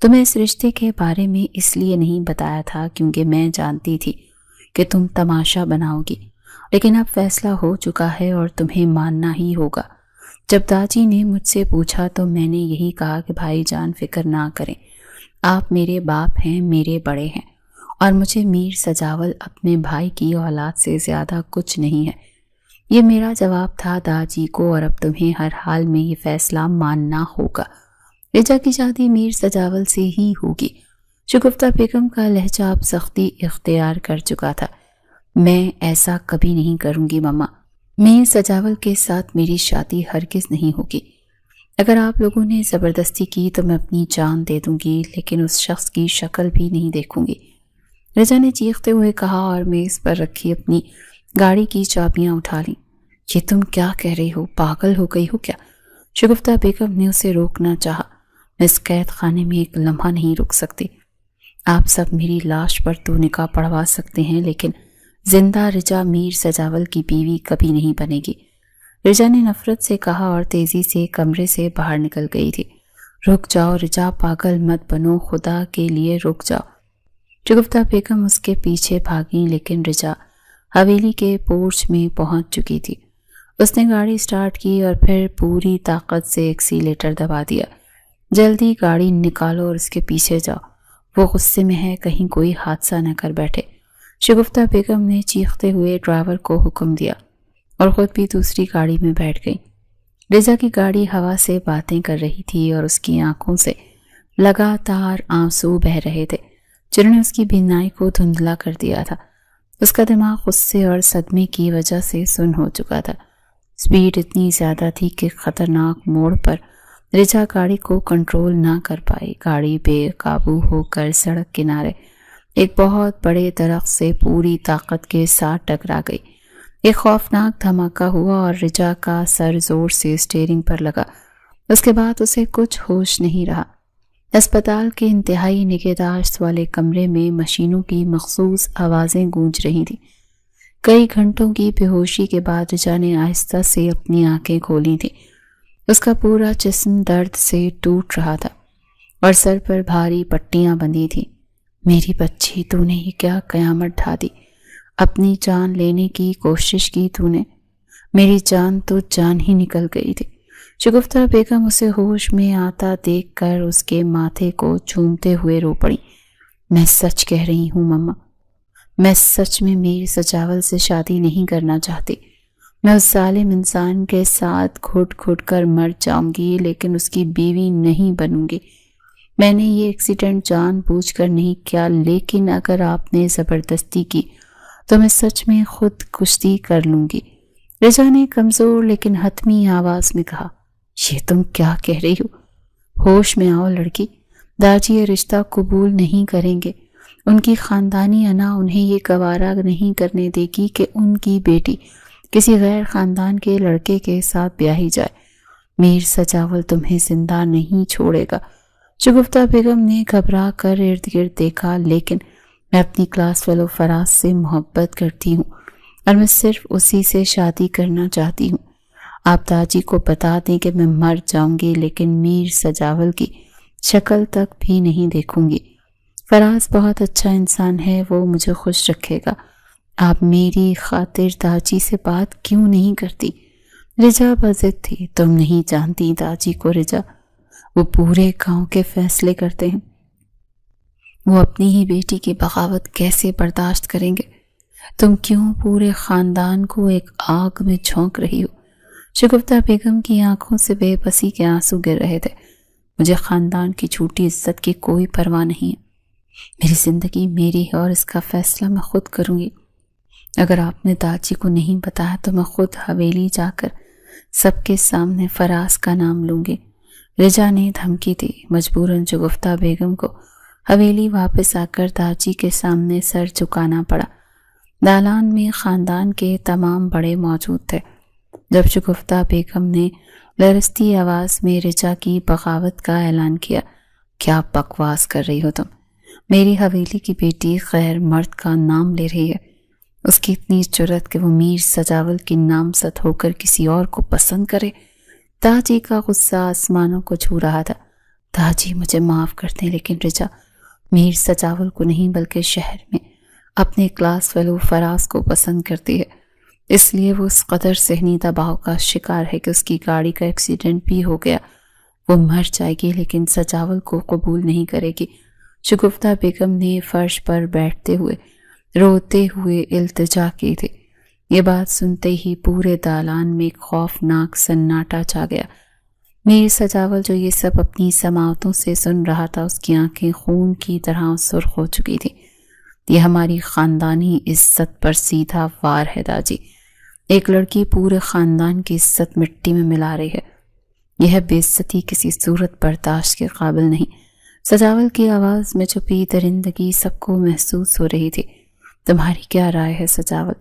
تمہیں اس رشتے کے بارے میں اس لیے نہیں بتایا تھا کیونکہ میں جانتی تھی کہ تم تماشا بناؤ گی، لیکن اب فیصلہ ہو چکا ہے اور تمہیں ماننا ہی ہوگا۔ جب داجی نے مجھ سے پوچھا تو میں نے یہی کہا کہ بھائی جان فکر نہ کریں، آپ میرے باپ ہیں، میرے بڑے ہیں، اور مجھے میر سجاول اپنے بھائی کی اولاد سے زیادہ کچھ نہیں ہے۔ یہ میرا جواب تھا داجی کو، اور اب تمہیں ہر حال میں یہ فیصلہ ماننا ہوگا۔ رجا کی شادی میر سجاول سے ہی ہوگی۔ شگفتہ بیگم کا لہجہ اب سختی اختیار کر چکا تھا۔ میں ایسا کبھی نہیں کروں گی ماما، میر سجاول کے ساتھ میری شادی ہرگز نہیں ہوگی۔ اگر آپ لوگوں نے زبردستی کی تو میں اپنی جان دے دوں گی، لیکن اس شخص کی شکل بھی نہیں دیکھوں گی، رجا نے چیختے ہوئے کہا، اور میز پر رکھی اپنی گاڑی کی چابیاں اٹھا لیں۔ یہ تم کیا کہہ رہی ہو؟ پاگل ہو گئی ہو کیا؟ شگفتہ بیگم نے اسے روکنا چاہا۔ میں اس قید خانے میں ایک لمحہ نہیں رک سکتی۔ آپ سب میری لاش پر تو نکاح پڑھوا سکتے ہیں، لیکن زندہ رجا میر سجاول کی بیوی کبھی نہیں بنے گی، رجا نے نفرت سے کہا اور تیزی سے کمرے سے باہر نکل گئی تھی۔ رک جاؤ رجا، پاگل مت بنو، خدا کے لیے رک جاؤ۔ شگفتہ بیگم اس کے پیچھے بھاگیں، لیکن رجا حویلی کے پورچ میں پہنچ چکی تھی۔ اس نے گاڑی سٹارٹ کی اور پھر پوری طاقت سے ایکسیلیٹر دبا دیا۔ جلدی گاڑی نکالو اور اس کے پیچھے جاؤ، وہ غصے میں ہے، کہیں کوئی حادثہ نہ کر بیٹھے۔ شگفتہ بیگم نے چیختے ہوئے ڈرائیور کو حکم دیا اور خود بھی دوسری گاڑی میں بیٹھ گئی۔ رضا کی گاڑی ہوا سے باتیں کر رہی تھی اور اس کی آنکھوں سے لگاتار آنسو بہہ رہے تھے، جنہوں نے اس کی بینائی کو دھندلا کر دیا تھا۔ اس کا دماغ غصے اور صدمے کی وجہ سے سن ہو چکا تھا۔ سپیڈ اتنی زیادہ تھی کہ خطرناک موڑ پر رجا گاڑی کو کنٹرول نہ کر پائی۔ گاڑی بے قابو ہو کر سڑک کنارے ایک بہت بڑے درخت سے پوری طاقت کے ساتھ ٹکرا گئی۔ ایک خوفناک دھماکہ ہوا اور رجا کا سر زور سے اسٹیئرنگ پر لگا۔ اس کے بعد اسے کچھ ہوش نہیں رہا۔ اسپتال کے انتہائی نگہداشت والے کمرے میں مشینوں کی مخصوص آوازیں گونج رہی تھیں۔ کئی گھنٹوں کی بے ہوشی کے بعد رجا نے آہستہ سے اپنی آنکھیں کھولی تھیں۔ اس کا پورا جسم درد سے ٹوٹ رہا تھا اور سر پر بھاری پٹیاں بندھی تھیں۔ میری بچی، تو نے یہ کیا قیامت ڈھا دی؟ اپنی جان لینے کی کوشش کی تو نے؟ میری جان تو جان ہی نکل گئی تھی۔ شگفتہ بیگم اسے ہوش میں آتا دیکھ کر اس کے ماتھے کو چومتے ہوئے رو پڑی۔ میں سچ کہہ رہی ہوں مما، میں سچ میں میر سجاول سے شادی نہیں کرنا چاہتی۔ میں اس ظالم انسان کے ساتھ گھٹ گھٹ کر مر جاؤں گی، لیکن اس کی بیوی نہیں بنوں گی۔ میں نے یہ ایکسیڈنٹ جان بوجھ کر نہیں کیا، لیکن اگر آپ نے زبردستی کی تو میں سچ میں خود کشتی کر لوں گی، رجا نے کمزور لیکن حتمی آواز میں کہا۔ یہ تم کیا کہہ رہی ہو؟ ہوش میں آؤ لڑکی، داجی یہ رشتہ قبول نہیں کریں گے۔ ان کی خاندانی انا انہیں یہ گوارا نہیں کرنے دے گی کہ ان کی بیٹی کسی غیر خاندان کے لڑکے کے ساتھ بیاہی جائے۔ میر سجاول تمہیں زندہ نہیں چھوڑے گا۔ شگفتہ بیگم نے گھبرا کر ارد گرد دیکھا، لیکن میں اپنی کلاس فیلو فراز سے محبت کرتی ہوں اور میں صرف اسی سے شادی کرنا چاہتی ہوں۔ آپ داجی کو بتا دیں کہ میں مر جاؤں گی، لیکن میر سجاول کی شکل تک بھی نہیں دیکھوں گی۔ فراز بہت اچھا انسان ہے، وہ مجھے خوش رکھے گا۔ آپ میری خاطر داجی سے بات کیوں نہیں کرتی؟ رجا بضد تھی۔ تم نہیں جانتی داجی کو رجا، وہ پورے گاؤں کے فیصلے کرتے ہیں۔ وہ اپنی ہی بیٹی کی بغاوت کیسے برداشت کریں گے؟ تم کیوں پورے خاندان کو ایک آگ میں جھونک رہی ہو؟ شگفتہ بیگم کی آنکھوں سے بے بسی کے آنسو گر رہے تھے۔ مجھے خاندان کی جھوٹی عزت کی کوئی پرواہ نہیں ہے۔ میری زندگی میری ہے اور اس کا فیصلہ میں خود کروں گی۔ اگر آپ نے داجی کو نہیں بتایا تو میں خود حویلی جا کر سب کے سامنے فراز کا نام لوں گی، رجا نے دھمکی دی۔ مجبوراً شگفتہ بیگم کو حویلی واپس آ کر داجی کے سامنے سر جھکانا پڑا۔ دالان میں خاندان کے تمام بڑے موجود تھے۔ جب شگفتہ بیگم نے لرزتی آواز میں رجا کی بغاوت کا اعلان کیا، کیا بکواس کر رہی ہو تم؟ میری حویلی کی بیٹی غیر مرد کا نام لے رہی ہے۔ اس کی اتنی جرأت کہ وہ میر سجاول کی نامزد ہو کر کسی اور کو پسند کرے۔ داجی کا غصہ آسمانوں کو چھو رہا تھا۔ تاجی مجھے معاف کر دیں، لیکن رجا میر سجاول کو نہیں بلکہ شہر میں اپنے کلاس فیلو فراز کو پسند کرتی ہے، اس لیے وہ اس قدر ذہنی دباؤ کا شکار ہے کہ اس کی گاڑی کا ایکسیڈنٹ بھی ہو گیا، وہ مر جائے گی لیکن سجاول کو قبول نہیں کرے گی۔ شگفتہ بیگم نے فرش پر بیٹھتے ہوئے روتے ہوئے التجا کی تھی۔ یہ بات سنتے ہی پورے دالان میں ایک خوفناک سناٹا چھا گیا۔ میر سجاول جو یہ سب اپنی سماعتوں سے سن رہا تھا، اس کی آنکھیں خون کی طرح سرخ ہو چکی تھی۔ یہ ہماری خاندانی عزت پر سیدھا وار ہے داجی، ایک لڑکی پورے خاندان کی عزت مٹی میں ملا رہی ہے، یہ بے عزتی کسی صورت برداشت کے قابل نہیں۔ سجاول کی آواز میں چھپی درندگی سب کو محسوس ہو رہی تھی۔ تمہاری کیا رائے ہے سجاول؟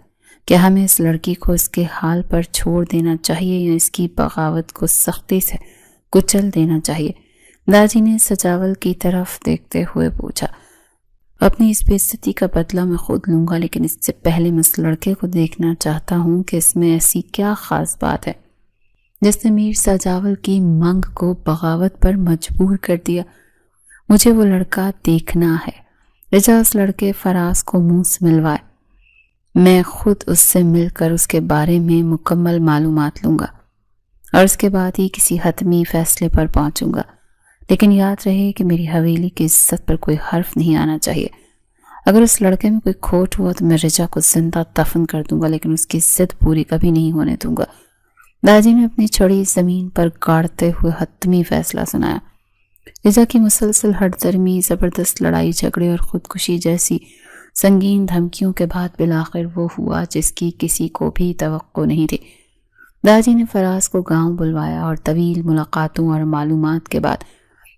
کیا ہمیں اس لڑکی کو اس کے حال پر چھوڑ دینا چاہیے یا اس کی بغاوت کو سختی سے کچل دینا چاہیے؟ داجی نے سجاول کی طرف دیکھتے ہوئے پوچھا۔ اپنی اس بے عزتی کا بدلہ میں خود لوں گا، لیکن اس سے پہلے میں اس لڑکے کو دیکھنا چاہتا ہوں کہ اس میں ایسی کیا خاص بات ہے جس نے میر سجاول کی منگ کو بغاوت پر مجبور کر دیا۔ مجھے وہ لڑکا دیکھنا ہے۔ رجا اس لڑکے فراز کو منہ سے ملوائے، میں خود اس سے مل کر اس کے بارے میں مکمل معلومات لوں گا اور اس کے بعد ہی کسی حتمی فیصلے پر پہنچوں گا، لیکن یاد رہے کہ میری حویلی کی عزت پر کوئی حرف نہیں آنا چاہیے۔ اگر اس لڑکے میں کوئی کھوٹ ہوا تو میں رجا کو زندہ دفن کر دوں گا، لیکن اس کی ضد پوری کبھی نہیں ہونے دوں گا۔ داجی نے اپنی چھڑی زمین پر گاڑتے ہوئے حتمی فیصلہ سنایا۔ رجا کی مسلسل ہٹ درمی، زبردست لڑائی جھگڑے اور خودکشی جیسی سنگین دھمکیوں کے بعد بالآخر وہ ہوا جس کی کسی کو بھی توقع نہیں تھی۔ داجی نے فراز کو گاؤں بلوایا اور طویل ملاقاتوں اور معلومات کے بعد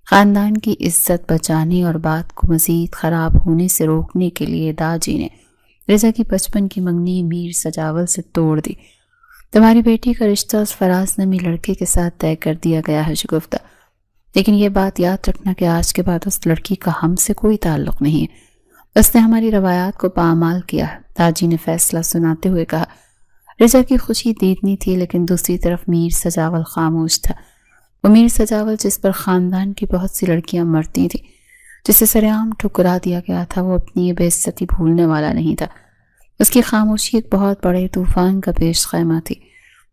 خاندان کی عزت بچانے اور بات کو مزید خراب ہونے سے روکنے کے لیے داجی نے رجا کی بچپن کی منگنی میر سجاول سے توڑ دی۔ تمہاری بیٹی کا رشتہ اس فراز نامی لڑکے کے ساتھ طے کر دیا گیا ہے شگفتہ، لیکن یہ بات یاد رکھنا کہ آج کے بعد اس لڑکی کا ہم سے کوئی تعلق نہیں ہے، اس نے ہماری روایات کو پامال کیا ہے۔ داجی نے فیصلہ سناتے ہوئے کہا۔ رجا کی خوشی دیدنی تھی، لیکن دوسری طرف میر سجاول خاموش تھا۔ وہ میر سجاول جس پر خاندان کی بہت سی لڑکیاں مرتی تھیں، جسے سرعام ٹھکرا دیا گیا تھا، وہ اپنی یہ بے عزتی بھولنے والا نہیں تھا۔ اس کی خاموشی ایک بہت بڑے طوفان کا پیش خیمہ تھی۔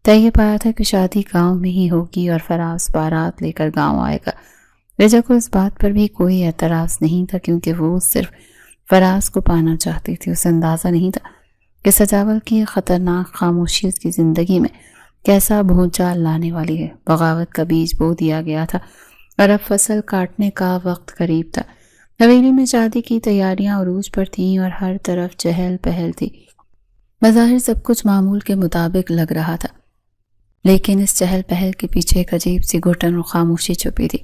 طے یہ پایا تھا کہ شادی گاؤں میں ہی ہوگی اور فراز بارات لے کر گاؤں آئے گا۔ رجا کو اس بات پر بھی کوئی اعتراض نہیں تھا، کیونکہ وہ صرف فراز کو پانا چاہتی تھی۔ اسے اندازہ نہیں تھا کہ سجاول کی خطرناک خاموشی اس کی زندگی میں کیسا بھونچال لانے والی ہے۔ بغاوت کا بیج بو دیا گیا تھا اور اب فصل کاٹنے کا وقت قریب تھا۔ حویلی میں شادی کی تیاریاں عروج پر تھیں اور ہر طرف چہل پہل تھی۔ بظاہر سب کچھ معمول کے مطابق لگ رہا تھا، لیکن اس چہل پہل کے پیچھے ایک عجیب سی گھٹن اور خاموشی چھپی تھی۔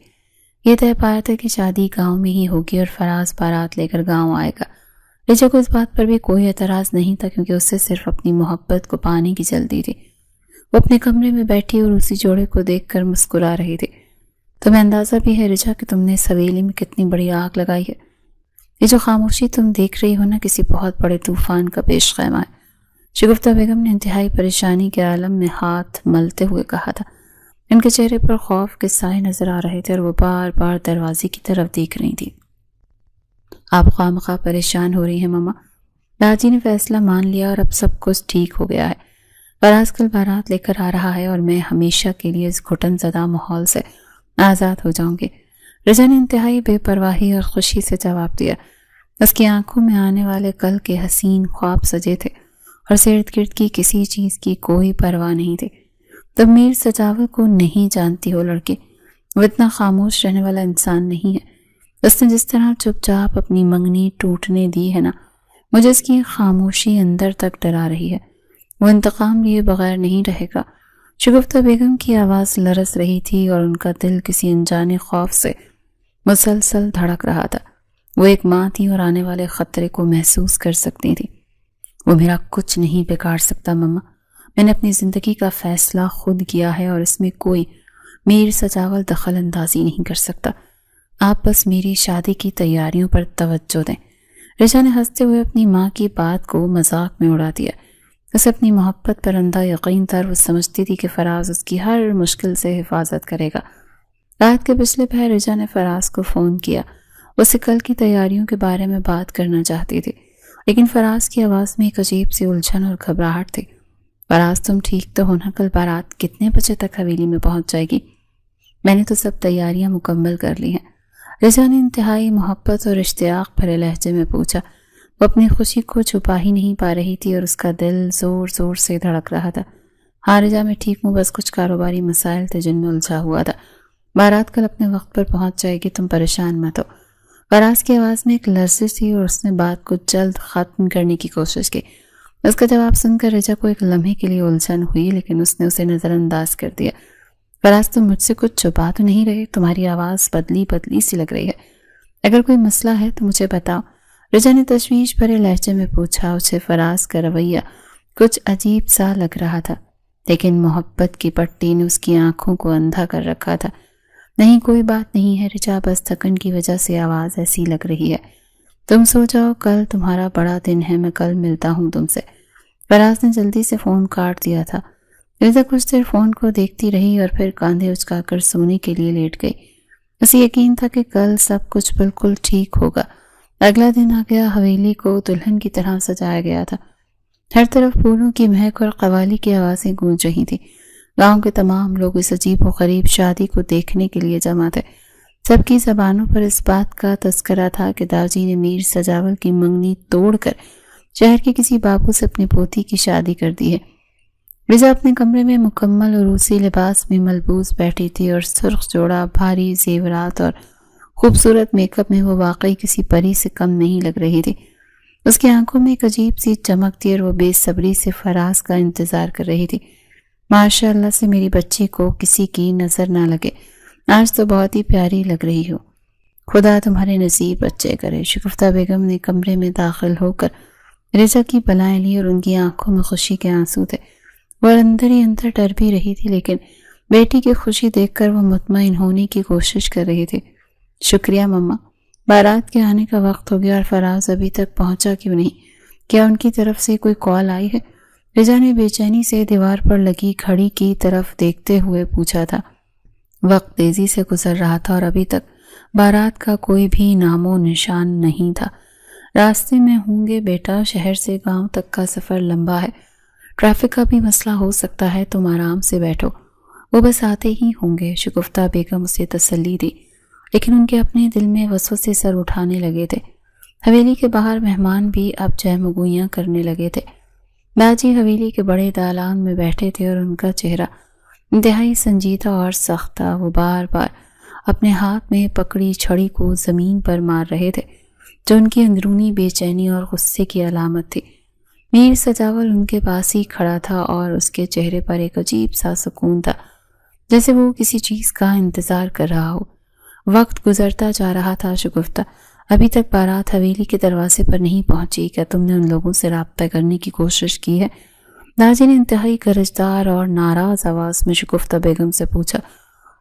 یہ طے پایا تھا کہ شادی گاؤں میں ہی ہوگی اور فراز بارات لے کر گاؤں آئے گا۔ رجا کو اس بات پر بھی کوئی اعتراض نہیں تھا، کیونکہ اسے صرف اپنی محبت کو پانے کی جلدی تھی۔ وہ اپنے کمرے میں بیٹھی اور اسی جوڑے کو دیکھ کر مسکرا رہی تھی۔ تمہیں اندازہ بھی ہے رجا کہ تم نے اس حویلی میں کتنی بڑی آگ لگائی ہے؟ یہ جو خاموشی تم دیکھ رہی ہو نا، کسی بہت بڑے طوفان کا پیش خیمہ ہے۔ شگفتہ بیگم نے انتہائی پریشانی کے عالم میں ہاتھ ملتے ہوئے کہا تھا۔ ان کے چہرے پر خوف کے سائے نظر آ رہے تھے اور وہ بار بار دروازے کی طرف دیکھ رہی تھی۔ آپ خواہ مخواہ پریشان ہو رہی ہیں ماما۔ داجی نے فیصلہ مان لیا اور اب سب کچھ ٹھیک ہو گیا ہے۔ فراز کل بارات لے کر آ رہا ہے اور میں ہمیشہ کے لیے اس گھٹن زدہ ماحول سے آزاد ہو جاؤں گی۔ رجا نے انتہائی بے پرواہی اور خوشی سے جواب دیا۔ اس کی آنکھوں میں آنے والے کل کے حسین خواب سجے تھے اور ارد گرد کی کسی چیز کی کوئی پرواہ نہیں تھی۔ تم میر سجاول کو نہیں جانتی ہو لڑکی، وہ اتنا خاموش رہنے والا انسان نہیں ہے۔ اس نے جس طرح چپ چاپ اپنی منگنی ٹوٹنے دی ہے نا، مجھے اس کی خاموشی اندر تک ڈرا رہی ہے۔ وہ انتقام لیے بغیر نہیں رہے گا۔ شگفتہ بیگم کی آواز لرز رہی تھی اور ان کا دل کسی انجانے خوف سے مسلسل دھڑک رہا تھا۔ وہ ایک ماں تھی اور آنے والے خطرے کو محسوس کر سکتی تھی۔ وہ میرا کچھ نہیں بگاڑ سکتا مما، میں نے اپنی زندگی کا فیصلہ خود کیا ہے اور اس میں کوئی میر سجاول دخل اندازی نہیں کر سکتا۔ آپ بس میری شادی کی تیاریوں پر توجہ دیں۔ رجا نے ہنستے ہوئے اپنی ماں کی بات کو مذاق میں اڑا دیا۔ اسے اپنی محبت پر اندھا یقین تھا، وہ سمجھتی تھی کہ فراز اس کی ہر مشکل سے حفاظت کرے گا۔ رات کے پچھلے پہر رجا نے فراز کو فون کیا. اسے کل کی تیاریوں کے بارے میں بات کرنا چاہتی تھی، لیکن فراز کی آواز میں ایک عجیب سی الجھن اور گھبراہٹ تھی. فراز تم ٹھیک تو ہونا؟ کل بارات کتنے بجے تک حویلی میں پہنچ جائے گی؟ میں نے تو سب تیاریاں مکمل کر لی ہیں، رجا نے انتہائی محبت اور اشتیاق بھرے لہجے میں پوچھا. وہ اپنی خوشی کو چھپا ہی نہیں پا رہی تھی اور اس کا دل زور زور سے دھڑک رہا تھا. ہاں رجا میں ٹھیک ہوں، بس کچھ کاروباری مسائل تھے جن میں الجھا ہوا تھا. بارات کل اپنے وقت پر پہنچ جائے گی، تم پریشان مت ہو. فراز کی آواز میں ایک لرزش تھی اور اس نے بات کو جلد ختم کرنے کی کوشش کی. اس کا جواب سن کر رجا کو ایک لمحے کے لیے الجھن ہوئی، لیکن اس نے اسے نظر انداز کر دیا. فراز تم مجھ سے کچھ چھپا تو نہیں رہے؟ تمہاری آواز بدلی سی لگ رہی ہے. اگر کوئی مسئلہ ہے تو مجھے بتاؤ، رجا نے تشویش بھرے لہجے میں پوچھا. اسے فراز کا رویہ کچھ عجیب سا لگ رہا تھا، لیکن محبت کی پٹی نے اس کی آنکھوں کو اندھا کر رکھا تھا. نہیں کوئی بات نہیں ہے رجا، بس تھکن کی وجہ سے آواز ایسی لگ رہی ہے. تم سو جاؤ، کل تمہارا بڑا دن ہے، میں کل ملتا ہوں تم سے. فراز نے جلدی سے فون کاٹ دیا تھا. رجا کچھ دیر فون کو دیکھتی رہی اور پھر کاندھے اچکا کر سونے کے لیے لیٹ گئی. اسے یقین تھا کہ کل سب کچھ بالکل ٹھیک ہوگا. اگلا دن آ گیا. حویلی کو دلہن کی طرح سجایا گیا تھا. ہر طرف پھولوں کی مہک اور قوالی کی آوازیں گونج رہی تھیں. گاؤں کے تمام لوگ اس عجیب و غریب شادی کو دیکھنے کے لیے جمع تھے. سب کی زبانوں پر اس بات کا تذکرہ تھا کہ داجی نے میر سجاول کی منگنی توڑ کر شہر کے کسی بابو سے اپنی پوتی کی شادی کر دی ہے. رجا اپنے کمرے میں مکمل عروسی لباس میں ملبوس بیٹھی تھی اور سرخ جوڑا، بھاری زیورات اور خوبصورت میک اپ میں وہ واقعی کسی پری سے کم نہیں لگ رہی تھی. اس کی آنکھوں میں ایک عجیب سی چمک تھی اور وہ بے صبری سے فراز کا انتظار کر رہی تھی. ماشاء اللہ سے میری بچی کو کسی کی نظر نہ لگے، آج تو بہت ہی پیاری لگ رہی ہو. خدا تمہارے نصیب بچے کرے. شگفتہ بیگم نے کمرے میں داخل ہو کر رجا کی بلائیں لی اور ان کی آنکھوں میں خوشی کے آنسو تھے. وہ اندر ہی اندر ڈر بھی رہی تھی، لیکن بیٹی کی خوشی دیکھ کر وہ مطمئن ہونے کی کوشش کر رہی تھی. شکریہ مما، بارات کے آنے کا وقت ہو گیا اور فراز ابھی تک پہنچا کیوں نہیں؟ کیا ان کی طرف سے کوئی کال آئی ہے؟ رجا نے بے چینی سے دیوار پر لگی گھڑی کی طرف دیکھتے ہوئے پوچھا تھا. وقت تیزی سے گزر رہا تھا اور ابھی تک بارات کا کوئی بھی نام و نشان نہیں تھا. راستے میں ہوں گے بیٹا، شہر سے گاؤں تک کا سفر لمبا ہے، ٹریفک کا بھی مسئلہ ہو سکتا ہے، تم آرام سے بیٹھو، وہ بس آتے ہی ہوں گے. شگفتہ بیگم اسے تسلی دی، لیکن ان کے اپنے دل میں وسوسے سر اٹھانے لگے تھے. حویلی کے باہر مہمان بھی اب جہمگوئیاں کرنے لگے تھے. باجی حویلی کے بڑے دالان میں بیٹھے تھے اور ان کا چہرہ انتہائی سنجیدہ اور سخت تھا. وہ بار بار اپنے ہاتھ میں پکڑی چھڑی کو زمین پر مار رہے تھے، جو ان کی اندرونی بے چینی اور غصے کی علامت تھی. میر سجاول ان کے پاس ہی کھڑا تھا اور اس کے چہرے پر ایک عجیب سا سکون تھا، جیسے وہ کسی چیز کا انتظار کر رہا ہو. وقت گزرتا جا رہا تھا. شگفتہ، ابھی تک بارات حویلی کے دروازے پر نہیں پہنچی، کیا تم نے ان لوگوں سے رابطہ کرنے کی کوشش کی ہے؟ داجی نے انتہائی گرجدار اور ناراض آواز میں شگفتہ بیگم سے پوچھا،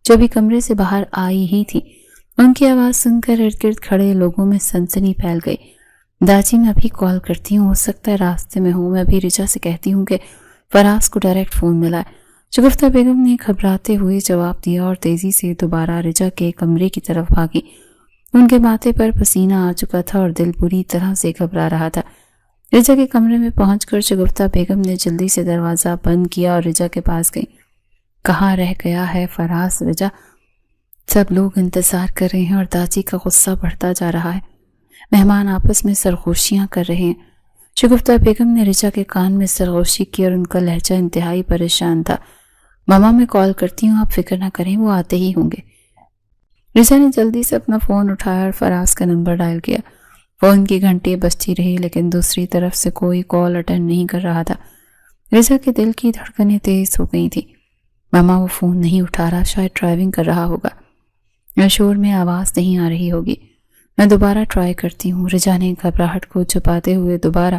جو بھی کمرے سے باہر آئی ہی تھی. ان کی آواز سن کر ارد گرد کھڑے لوگوں میں سنسنی پھیل گئی. داجی میں ابھی کال کرتی ہوں، ہو سکتا ہے راستے میں ہوں، میں ابھی رجا سے کہتی ہوں کہ فراز کو ڈائریکٹ فون ملا ہے. شگفتہ بیگم نے گھبراتے ہوئے جواب دیا اور تیزی سے دوبارہ رجا کے کمرے کی طرف بھاگی. ان کے ماتھے پر پسینہ آ چکا تھا اور دل بری طرح سے گھبرا رہا تھا. رجا کے کمرے میں پہنچ کر شگفتہ بیگم نے جلدی سے دروازہ بند کیا اور رجا کے پاس گئی. کہاں رہ گیا ہے فراز رجا؟ سب لوگ انتظار کر رہے ہیں اور داجی کا غصہ بڑھتا جا رہا ہے. مہمان آپس میں سرگوشیاں کر رہے ہیں. شگفتہ بیگم نے رجا کے کان میں سرگوشی کی اور ان کا لہجہ انتہائی پریشان تھا. ماما میں کال کرتی ہوں، آپ فکر نہ کریں، وہ آتے ہی ہوں گے. رجا نے جلدی سے اپنا فون اٹھایا اور فراز کا نمبر ڈائل کیا. فون کی گھنٹی بجتی رہی، لیکن دوسری طرف سے کوئی کال اٹینڈ نہیں کر رہا تھا. رجا کے دل کی دھڑکنیں تیز ہو گئی تھی. ماما وہ فون نہیں اٹھا رہا، شاید ڈرائیونگ کر رہا ہوگا یا شور میں آواز نہیں آ رہی ہوگی. میں دوبارہ ٹرائی کرتی ہوں. رجا نے گھبراہٹ کو چھپاتے ہوئے دوبارہ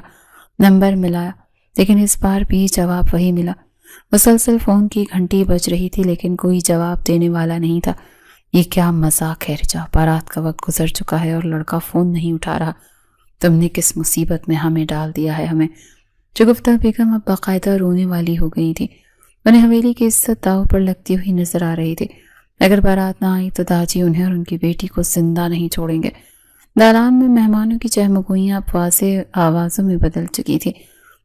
نمبر ملایا، لیکن اس بار بھی جواب وہی ملا. مسلسل فون کی گھنٹی بج رہی تھی، لیکن کوئی جواب دینے والا نہیں تھا. یہ کیا مذاق ہے رجا؟ بارات کا وقت گزر چکا ہے اور لڑکا فون نہیں اٹھا رہا. تم نے کس مصیبت میں ہمیں ڈال دیا ہے ہمیں. شگفتہ بیگم اب باقاعدہ رونے والی ہو گئی تھی. انہیں حویلی کی عزت داؤ پر لگتی ہوئی نظر آ رہی تھی. اگر بارات نہ آئی تو داجی انہیں اور ان کی بیٹی کو زندہ نہیں چھوڑیں گے۔ دالان میں مہمانوں کی چہمگوئیاں اب واضح آوازوں میں بدل چکی تھی۔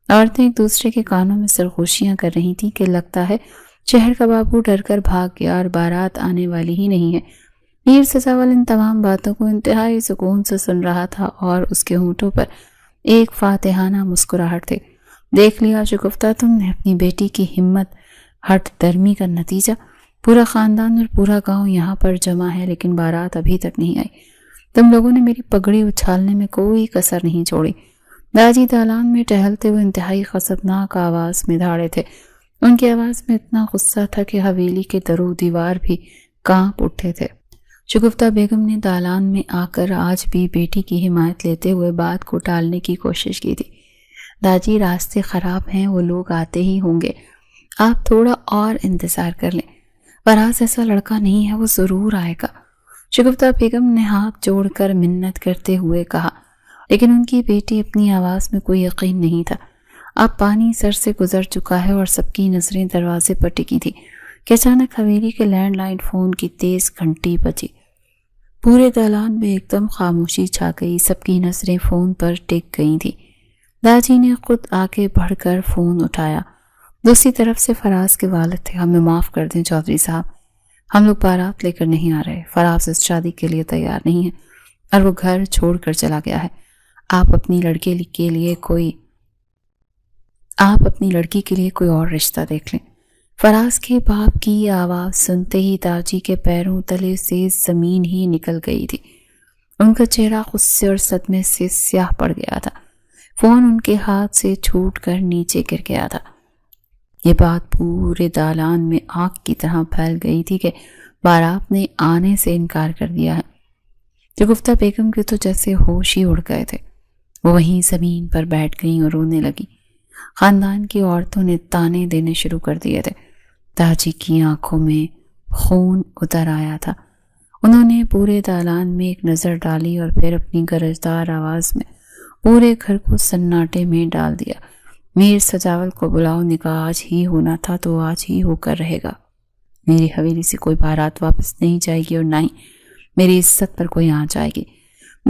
عورتیں ایک دوسرے کے کانوں میں سرگوشیاں کر رہی تھیں کہ لگتا ہے شہر کا بابو ڈر کر بھاگ گیا اور بارات آنے والی ہی نہیں ہے۔ میر سجاول ان تمام باتوں کو انتہائی سکون سے سن رہا تھا اور اس کے ہونٹوں پر ایک فاتحانہ مسکراہٹ تھی۔ دیکھ لیا شگفتہ تم نے اپنی بیٹی کی ہمت ہٹ درمی کا نتیجہ؟ پورا خاندان اور پورا گاؤں یہاں پر جمع ہے لیکن بارات ابھی تک نہیں آئی۔ تم لوگوں نے میری پگڑی اچھالنے میں کوئی کسر نہیں چھوڑی۔ داجی دالان میں ٹہلتے ہوئے انتہائی خطرناک آواز میں دھاڑے تھے۔ ان کی آواز میں اتنا غصہ تھا کہ حویلی کے در و دیوار بھی کانپ اٹھے تھے۔ شگفتہ بیگم نے دالان میں آ کر آج بھی بیٹی کی حمایت لیتے ہوئے بات کو ٹالنے کی کوشش کی تھی۔ داجی راستے خراب ہیں، وہ لوگ آتے ہی ہوں گے، آپ تھوڑا اور انتظار کر لیں۔ فراز ایسا لڑکا نہیں ہے، وہ ضرور آئے گا، شگفتہ بیگم نے ہاتھ جوڑ کر منت کرتے ہوئے کہا، لیکن ان کی بیٹی اپنی آواز میں کوئی یقین نہیں تھا۔ اب پانی سر سے گزر چکا ہے اور سب کی نظریں دروازے پر ٹکی تھی کہ اچانک حویلی کے لینڈ لائن فون کی تیز گھنٹی بجی۔ پورے دالان میں ایک دم خاموشی چھا گئی، سب کی نظریں فون پر ٹک گئی تھیں۔ داجی نے خود آگے بڑھ کر فون اٹھایا۔ دوسری طرف سے فراز کے والد تھے۔ ہمیں معاف کر دیں چودھری صاحب، ہم لوگ بارات لے کر نہیں آ رہے۔ فراز اس شادی کے لیے تیار نہیں ہے اور وہ گھر چھوڑ کر چلا گیا ہے۔ آپ اپنی لڑکی کے لیے کوئی اور رشتہ دیکھ لیں۔ فراز کے باپ کی آواز سنتے ہی داجی کے پیروں تلے سے زمین ہی نکل گئی تھی۔ ان کا چہرہ غصے اور صدمے سے سیاہ پڑ گیا تھا۔ فون ان کے ہاتھ سے چھوٹ کر نیچے گر گیا تھا۔ یہ بات پورے دالان میں آگ کی طرح پھیل گئی تھی کہ بارات نے آنے سے انکار کر دیا ہے۔ شگفتہ بیگم کے تو جیسے ہوش ہی اڑ گئے تھے۔ وہ وہیں زمین پر بیٹھ گئیں اور رونے لگی۔ خاندان کی عورتوں نے تانے دینے شروع کر دیے تھے۔ داجی کی آنکھوں میں خون اتر آیا تھا۔ انہوں نے پورے دالان میں ایک نظر ڈالی اور پھر اپنی گرجدار آواز میں پورے گھر کو سناٹے میں ڈال دیا۔ میر سجاول کو بلاؤ، نکاح آج ہی ہونا تھا تو آج ہی ہو کر رہے گا۔ میری حویلی سے کوئی بارات واپس نہیں جائے گی اور نہ ہی میری عزت پر کوئی آنچ آئے گی۔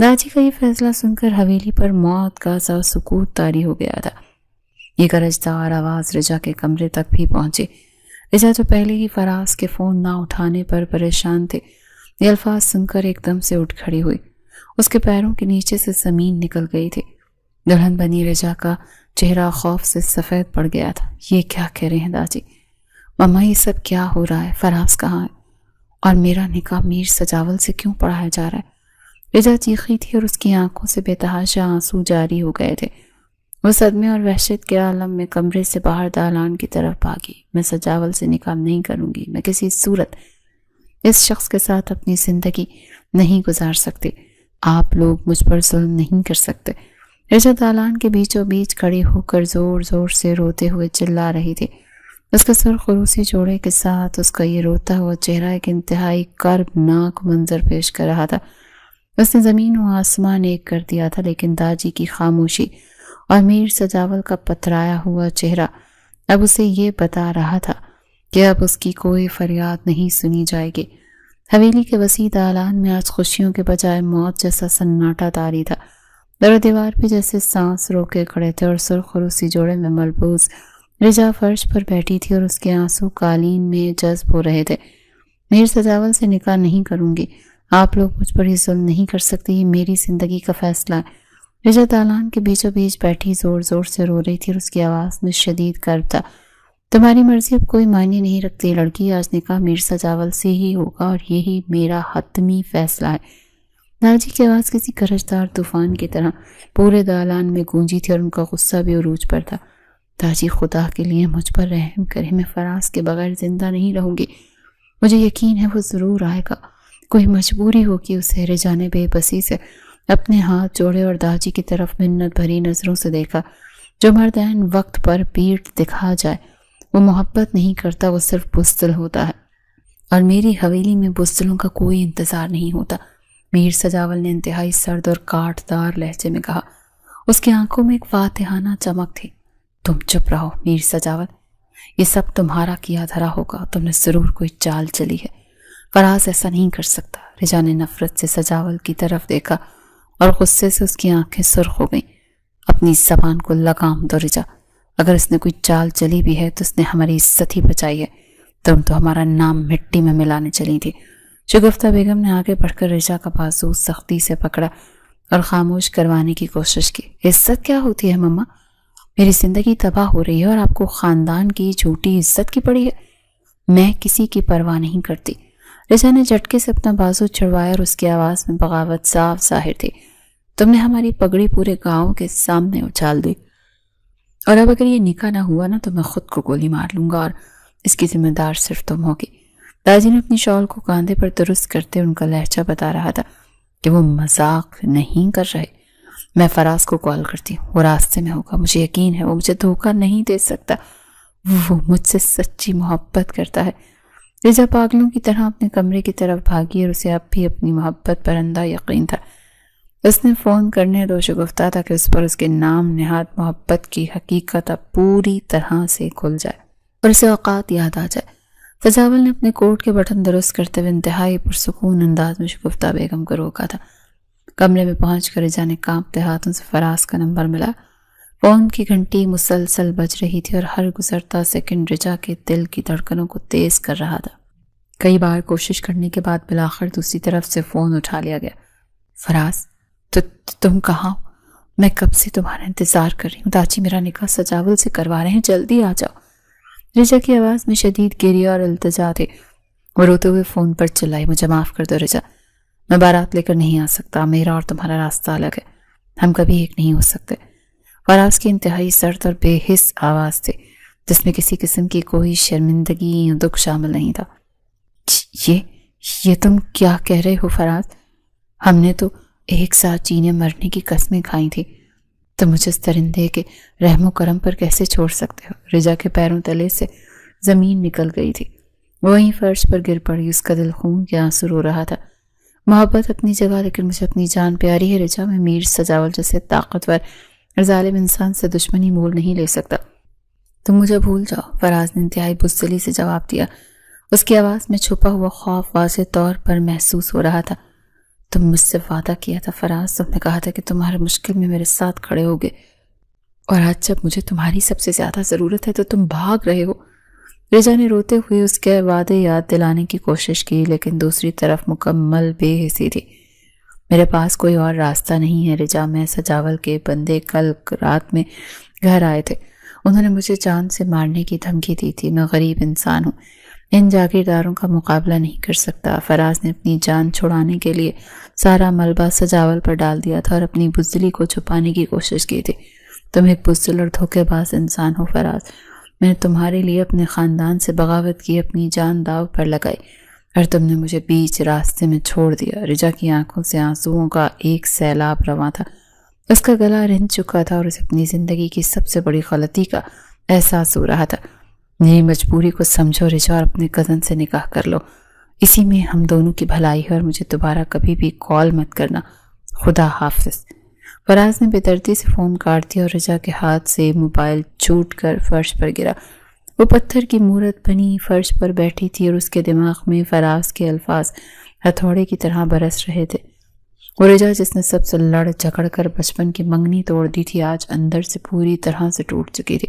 داجی کا یہ فیصلہ سن کر حویلی پر موت کا سا سکوت طاری ہو گیا تھا۔ یہ گرجدار آواز رجا کے کمرے تک بھی پہنچی۔ رجا جو پہلے ہی فراز کے فون نہ اٹھانے پر پریشان تھے، یہ الفاظ سن کر ایک دم سے اٹھ کھڑی ہوئی۔ اس کے پیروں کے نیچے سے زمین نکل گئی تھی۔ دلہن بنی رجا کا چہرہ خوف سے سفید پڑ گیا تھا۔ یہ کیا کہہ رہے ہیں داجی؟ ماما یہ سب کیا ہو رہا ہے؟ فراز کہاں ہے؟ اور میرا نکاح میر سجاول سے کیوں پڑھایا جا رہا ہے؟ رجا چیخی تھی اور اس کی آنکھوں سے بے تحاشا آنسو جاری ہو گئے تھے۔ وہ صدمے اور وحشت کے عالم میں کمرے سے باہر دالان کی طرف بھاگی۔ میں سجاول سے نکاح نہیں کروں گی، میں کسی صورت اس شخص کے ساتھ اپنی زندگی نہیں گزار سکتی۔ آپ لوگ مجھ پر ظلم نہیں کر سکتے۔ رجا دالان کے بیچوں بیچ کھڑی ہو کر زور زور سے روتے ہوئے چلا رہی تھی۔ اس کا سر خروسی جوڑے کے ساتھ اس کا یہ روتا ہوا چہرہ ایک انتہائی کربناک منظر پیش کر رہا تھا۔ اس نے زمین و آسمان ایک کر دیا تھا، لیکن داجی کی خاموشی اور میر سجاول کا پتھرایا ہوا چہرہ اب اسے یہ بتا رہا تھا کہ اب اس کی کوئی فریاد نہیں سنی جائے گی۔ حویلی کے وسیع دالان میں آج خوشیوں کے بجائے موت جیسا سناٹا طاری تھا۔ در و دیوار بھی جیسے سانس روکے کھڑے تھے اور سرخ خروسی جوڑے میں ملبوس رجا فرش پر بیٹھی تھی اور اس کے آنسو قالین میں جذب ہو رہے تھے۔ میر سجاول سے نکاح نہیں کروں گی، آپ لوگ مجھ پر یہ ظلم نہیں کر سکتے، یہ میری زندگی کا فیصلہ ہے۔ رجا دالان کے بیچوں بیچ بیٹھی زور زور سے رو رہی تھی اور اس کی آواز میں شدید کرب تھا۔ تمہاری مرضی اب کوئی معنی نہیں رکھتی لڑکی، آج نکاح میر سجاول سے ہی ہوگا اور یہی میرا حتمی فیصلہ ہے۔ داجی کی آواز کسی گرجدار طوفان کی طرح پورے دالان میں گونجی تھی اور ان کا غصہ بھی عروج پر تھا۔ داجی خدا کے لیے مجھ پر رحم کرے، میں فراز کے بغیر زندہ نہیں رہوں گی، مجھے یقین ہے وہ ضرور آئے گا، کوئی مجبوری ہوگی اسے۔ رجا نے بے بسی سے اپنے ہاتھ جوڑے اور داجی کی طرف منت بھری نظروں سے دیکھا۔ جو مرد عین وقت پر پیٹھ دکھا جائے وہ محبت نہیں کرتا، وہ صرف بزدل ہوتا ہے، اور میری حویلی میں بزدلوں کا کوئی انتظار نہیں ہوتا۔ میر سجاول نے انتہائی سرد اور کاٹ دار لہجے میں کہا۔ اس کی آنکھوں میں ایک فاتحانہ چمک تھی۔ تم چپ رہو میر سجاول، یہ سب تمہارا کیا دھرا ہوگا، تم نے ضرور کوئی چال چلی ہے۔ فراز ایسا نہیں کر سکتا۔ رجا نے نفرت سے سجاول کی طرف دیکھا اور غصے سے اس کی آنکھیں سرخ ہو گئیں۔ اپنی زبان کو لگام دو رجا، اگر اس نے کوئی چال چلی بھی ہے تو اس نے ہماری عزت ہی بچائی ہے، تم تو ہمارا نام مٹی میں ملانے چلی تھی۔ شگفتہ بیگم نے آگے بڑھ کر رجا کا بازو سختی سے پکڑا اور خاموش کروانے کی کوشش کی۔ عزت کیا ہوتی ہے مما؟ میری زندگی تباہ ہو رہی ہے اور آپ کو خاندان کی جھوٹی عزت کی پڑی ہے۔ میں کسی کی پرواہ نہیں کرتی۔ رجا نے جھٹکے سے اپنا بازو چھڑوایا اور اس کی آواز میں بغاوت صاف ظاہر تھی۔ تم نے ہماری پگڑی پورے گاؤں کے سامنے اچھال دی، اور اب اگر یہ نکاح نہ ہوا نا تو میں خود کو گولی مار لوں گا، اور اس کی ذمہ دار صرف تم ہوگی۔ داجی نے اپنی شال کو کاندھے پر درست کرتے ان کا لہجہ بتا رہا تھا کہ وہ مذاق نہیں کر رہے۔ میں فراز کو کال کرتی ہوں، وہ راستے میں ہوگا، مجھے یقین ہے وہ مجھے دھوکہ نہیں دے سکتا، وہ مجھ سے سچی محبت کرتا ہے۔ رجا پاگلوں کی طرح اپنے کمرے کی طرف بھاگی اور اسے اب بھی اپنی محبت پر اندھا یقین تھا۔ اس نے فون کرنے دو شگفتہ تھا کہ اس پر اس کے نام نہاد محبت کی حقیقت اب پوری طرح سے کھل جائے اور اسے اوقات یاد آ جائے۔ سجاول نے اپنے کوٹ کے بٹن درست کرتے ہوئے انتہائی پرسکون انداز میں شگفتہ بیگم کو روکا تھا۔ کمرے میں پہنچ کر رجا نے کانپتے ہاتھوں سے فراز کا نمبر ملا۔ فون کی گھنٹی مسلسل بج رہی تھی اور ہر گزرتا سیکنڈ رجا کے دل کی دھڑکنوں کو تیز کر رہا تھا۔ کئی بار کوشش کرنے کے بعد بالآخر دوسری طرف سے فون اٹھا لیا گیا۔ فراز، تم کہاں ہو؟ میں کب سے تمہارا انتظار کر رہی ہوں۔ داچی میرا نکاح سجاول سے کروا رہے ہیں، جلدی آ جاؤ۔ رجا کی آواز میں شدید گریہ اور التجا تھے۔ وہ روتے ہوئے فون پر چلائی، مجھے معاف کر دو رجا، میں بارات لے کر نہیں آ سکتا، میرا اور تمہارا راستہ الگ ہے، ہم کبھی ایک نہیں ہو سکتے۔ فراز کی انتہائی سرد اور بے حس آواز تھی جس میں کسی قسم کی کوئی شرمندگی یا دکھ شامل نہیں تھا۔ یہ تم کیا کہہ رہے ہو فراز؟ ہم نے تو ایک ساتھ جینے مرنے کی قسمیں کھائی تھی، تم مجھے اس درندے کے رحم و کرم پر کیسے چھوڑ سکتے ہو؟ رجا کے پیروں تلے سے زمین نکل گئی تھی، وہیں فرش پر گر پڑی، اس کا دل خون کے آنسو رو رہا تھا۔ محبت اپنی جگہ، لیکن مجھے اپنی جان پیاری ہے رجا، میں میر سجاول جیسے طاقتور اور ظالم انسان سے دشمنی مول نہیں لے سکتا، تم مجھے بھول جاؤ۔ فراز نے انتہائی بزدلی سے جواب دیا، اس کی آواز میں چھپا ہوا خوف واضح طور پر محسوس ہو رہا تھا۔ تم مجھ سے وعدہ کیا تھا فراز، تم نے کہا تھا کہ تم ہر مشکل میں میرے ساتھ کھڑے ہوگے، اور آج جب مجھے تمہاری سب سے زیادہ ضرورت ہے تو تم بھاگ رہے ہو۔ رجا نے روتے ہوئے اس کے وعدے یاد دلانے کی کوشش کی، لیکن دوسری طرف مکمل بے حسی تھی۔ میرے پاس کوئی اور راستہ نہیں ہے رجا، میں سجاول کے بندے کل رات میں گھر آئے تھے، انہوں نے مجھے جان سے مارنے کی دھمکی دی تھی، میں غریب انسان ہوں، ان جاگیرداروں کا مقابلہ نہیں کر سکتا۔ فراز نے اپنی جان چھڑانے کے لیے سارا ملبہ سجاول پر ڈال دیا تھا اور اپنی بزدلی کو چھپانے کی کوشش کی تھی۔ تم ایک بزدل اور دھوکے باز انسان ہو فراز، میں نے تمہارے لیے اپنے خاندان سے بغاوت کی، اپنی جان داؤ پر لگائی، اور تم نے مجھے بیچ راستے میں چھوڑ دیا۔ رجا کی آنکھوں سے آنسوؤں کا ایک سیلاب رواں تھا، اس کا گلا رنج چکا تھا اور اسے اپنی زندگی کی سب سے بڑی غلطی کا احساس ہو رہا تھا۔ میری مجبوری کو سمجھو رجا اور اپنے کزن سے نکاح کر لو، اسی میں ہم دونوں کی بھلائی ہے، اور مجھے دوبارہ کبھی بھی کال مت کرنا، خدا حافظ۔ فراز نے بے دردی سے فون کاٹ دیا اور رجا کے ہاتھ سے موبائل چھوٹ کر فرش پر گرا۔ وہ پتھر کی مورت بنی فرش پر بیٹھی تھی اور اس کے دماغ میں فراز کے الفاظ ہتھوڑے کی طرح برس رہے تھے۔ وہ رجا جس نے سب سے لڑ جھگڑ کر بچپن کی منگنی توڑ دی تھی، آج اندر سے پوری طرح سے ٹوٹ چکی تھی۔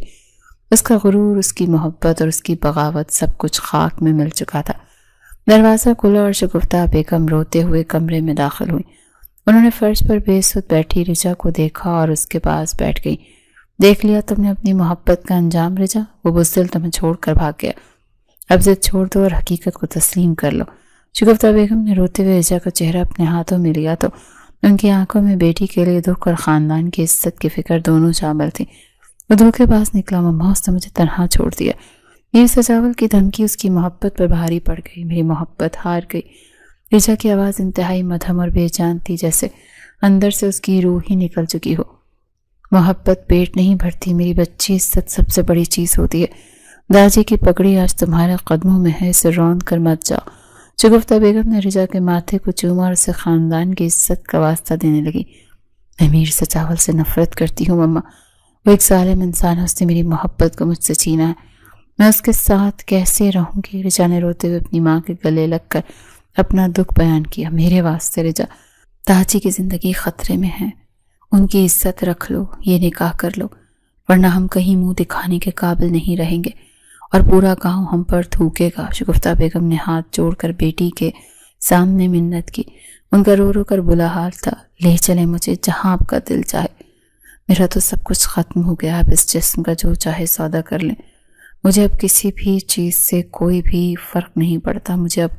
اس کا غرور، اس کی محبت اور اس کی بغاوت سب کچھ خاک میں مل چکا تھا۔ دروازہ کھلا اور شگفتہ بیگم روتے ہوئے کمرے میں داخل ہوئی۔ انہوں نے فرش پر بے سود بیٹھی رجا کو دیکھا اور اس کے پاس بیٹھ گئی۔ دیکھ لیا تم نے اپنی محبت کا انجام رجا، وہ بزدل تمہیں چھوڑ کر بھاگ گیا، اب ضد چھوڑ دو اور حقیقت کو تسلیم کر لو۔ شگفتہ بیگم نے روتے ہوئے رجا کا چہرہ اپنے ہاتھوں میں لیا تو ان کی آنکھوں میں بیٹی کے لیے دکھ اور خاندان کی عزت کی فکر دونوں شامل تھی۔ وہ دھوکے باز نکلا، مما اس نے مجھے تنہا چھوڑ دیا۔ میر سجاول کی دھمکی اس کی محبت پر بھاری پڑ گئی، میری محبت ہار گئی۔ رجا کی آواز انتہائی مدھم اور بے جان تھی، جیسے اندر سے اس کی روح ہی نکل چکی ہو۔ محبت پیٹ نہیں بھرتی، میری بچی عزت سب سے بڑی چیز ہوتی ہے۔ داجی کی پگڑی آج تمہارے قدموں میں ہے، اسے رون کر مت جاؤ۔ شگفتہ بیگم نے رجا کے ماتھے کو چوما اور اسے خاندان کی عزت کا واسطہ دینے لگی۔ میں میر سجاول سے نفرت کرتی ہوں مما، وہ ایک ظالم انسان ہے، اس نے میری محبت کو مجھ سے چھینا ہے، میں اس کے ساتھ کیسے رہوں گی؟ رجا نے روتے ہوئے اپنی ماں کے گلے لگ کر اپنا دکھ بیان کیا۔ میرے واسطے رجا، تاجی کی زندگی خطرے میں ہے، ان کی عزت رکھ لو، یہ نکاح کر لو، ورنہ ہم کہیں منہ دکھانے کے قابل نہیں رہیں گے اور پورا گاؤں ہم پر تھوکے گا۔ شگفتہ بیگم نے ہاتھ جوڑ کر بیٹی کے سامنے منت کی۔ ان کا رو رو کر بلا حال تھا۔ لے چلے مجھے جہاں آپ کا دل چاہے، میرا تو سب کچھ ختم ہو گیا، اب اس جسم کا جو چاہے سودا کر لیں، مجھے اب کسی بھی چیز سے کوئی بھی فرق نہیں پڑتا، مجھے اب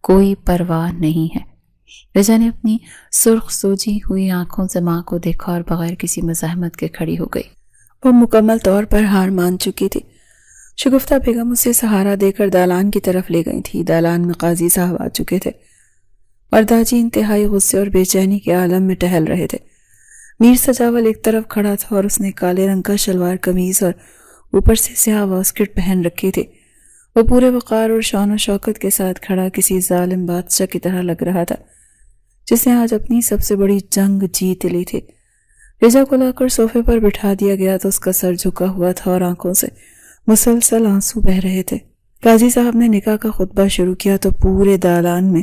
کوئی پرواہ نہیں ہے۔ رجا نے اپنی سرخ سوجی ہوئی آنکھوں سے ماں کو دیکھا اور بغیر کسی مزاحمت کے کھڑی ہو گئی۔ وہ مکمل طور پر ہار مان چکی تھی۔ شگفتہ بیگم اسے سہارا دے کر دالان کی طرف لے گئی تھی۔ دالان میں قاضی صاحب آ چکے تھے اور داجی انتہائی غصے اور بے چینی کے عالم میں ٹہل رہے تھے۔ میر سجاول ایک طرف کھڑا تھا اور اس نے کالے رنگ کا شلوار قمیض اور اوپر سے سیاہ واسکٹ پہن رکھی تھی۔ وہ پورے وقار اور شان و شوکت کے ساتھ کھڑا کسی ظالم بادشاہ کی طرح لگ رہا تھا جس نے آج اپنی سب سے بڑی جنگ جیت لی تھی۔ رجا کو لا کر صوفے پر بٹھا دیا گیا تو اس کا سر جھکا ہوا تھا اور آنکھوں سے مسلسل آنسو بہہ رہے تھے۔ قاضی صاحب نے نکاح کا خطبہ شروع کیا تو پورے دالان میں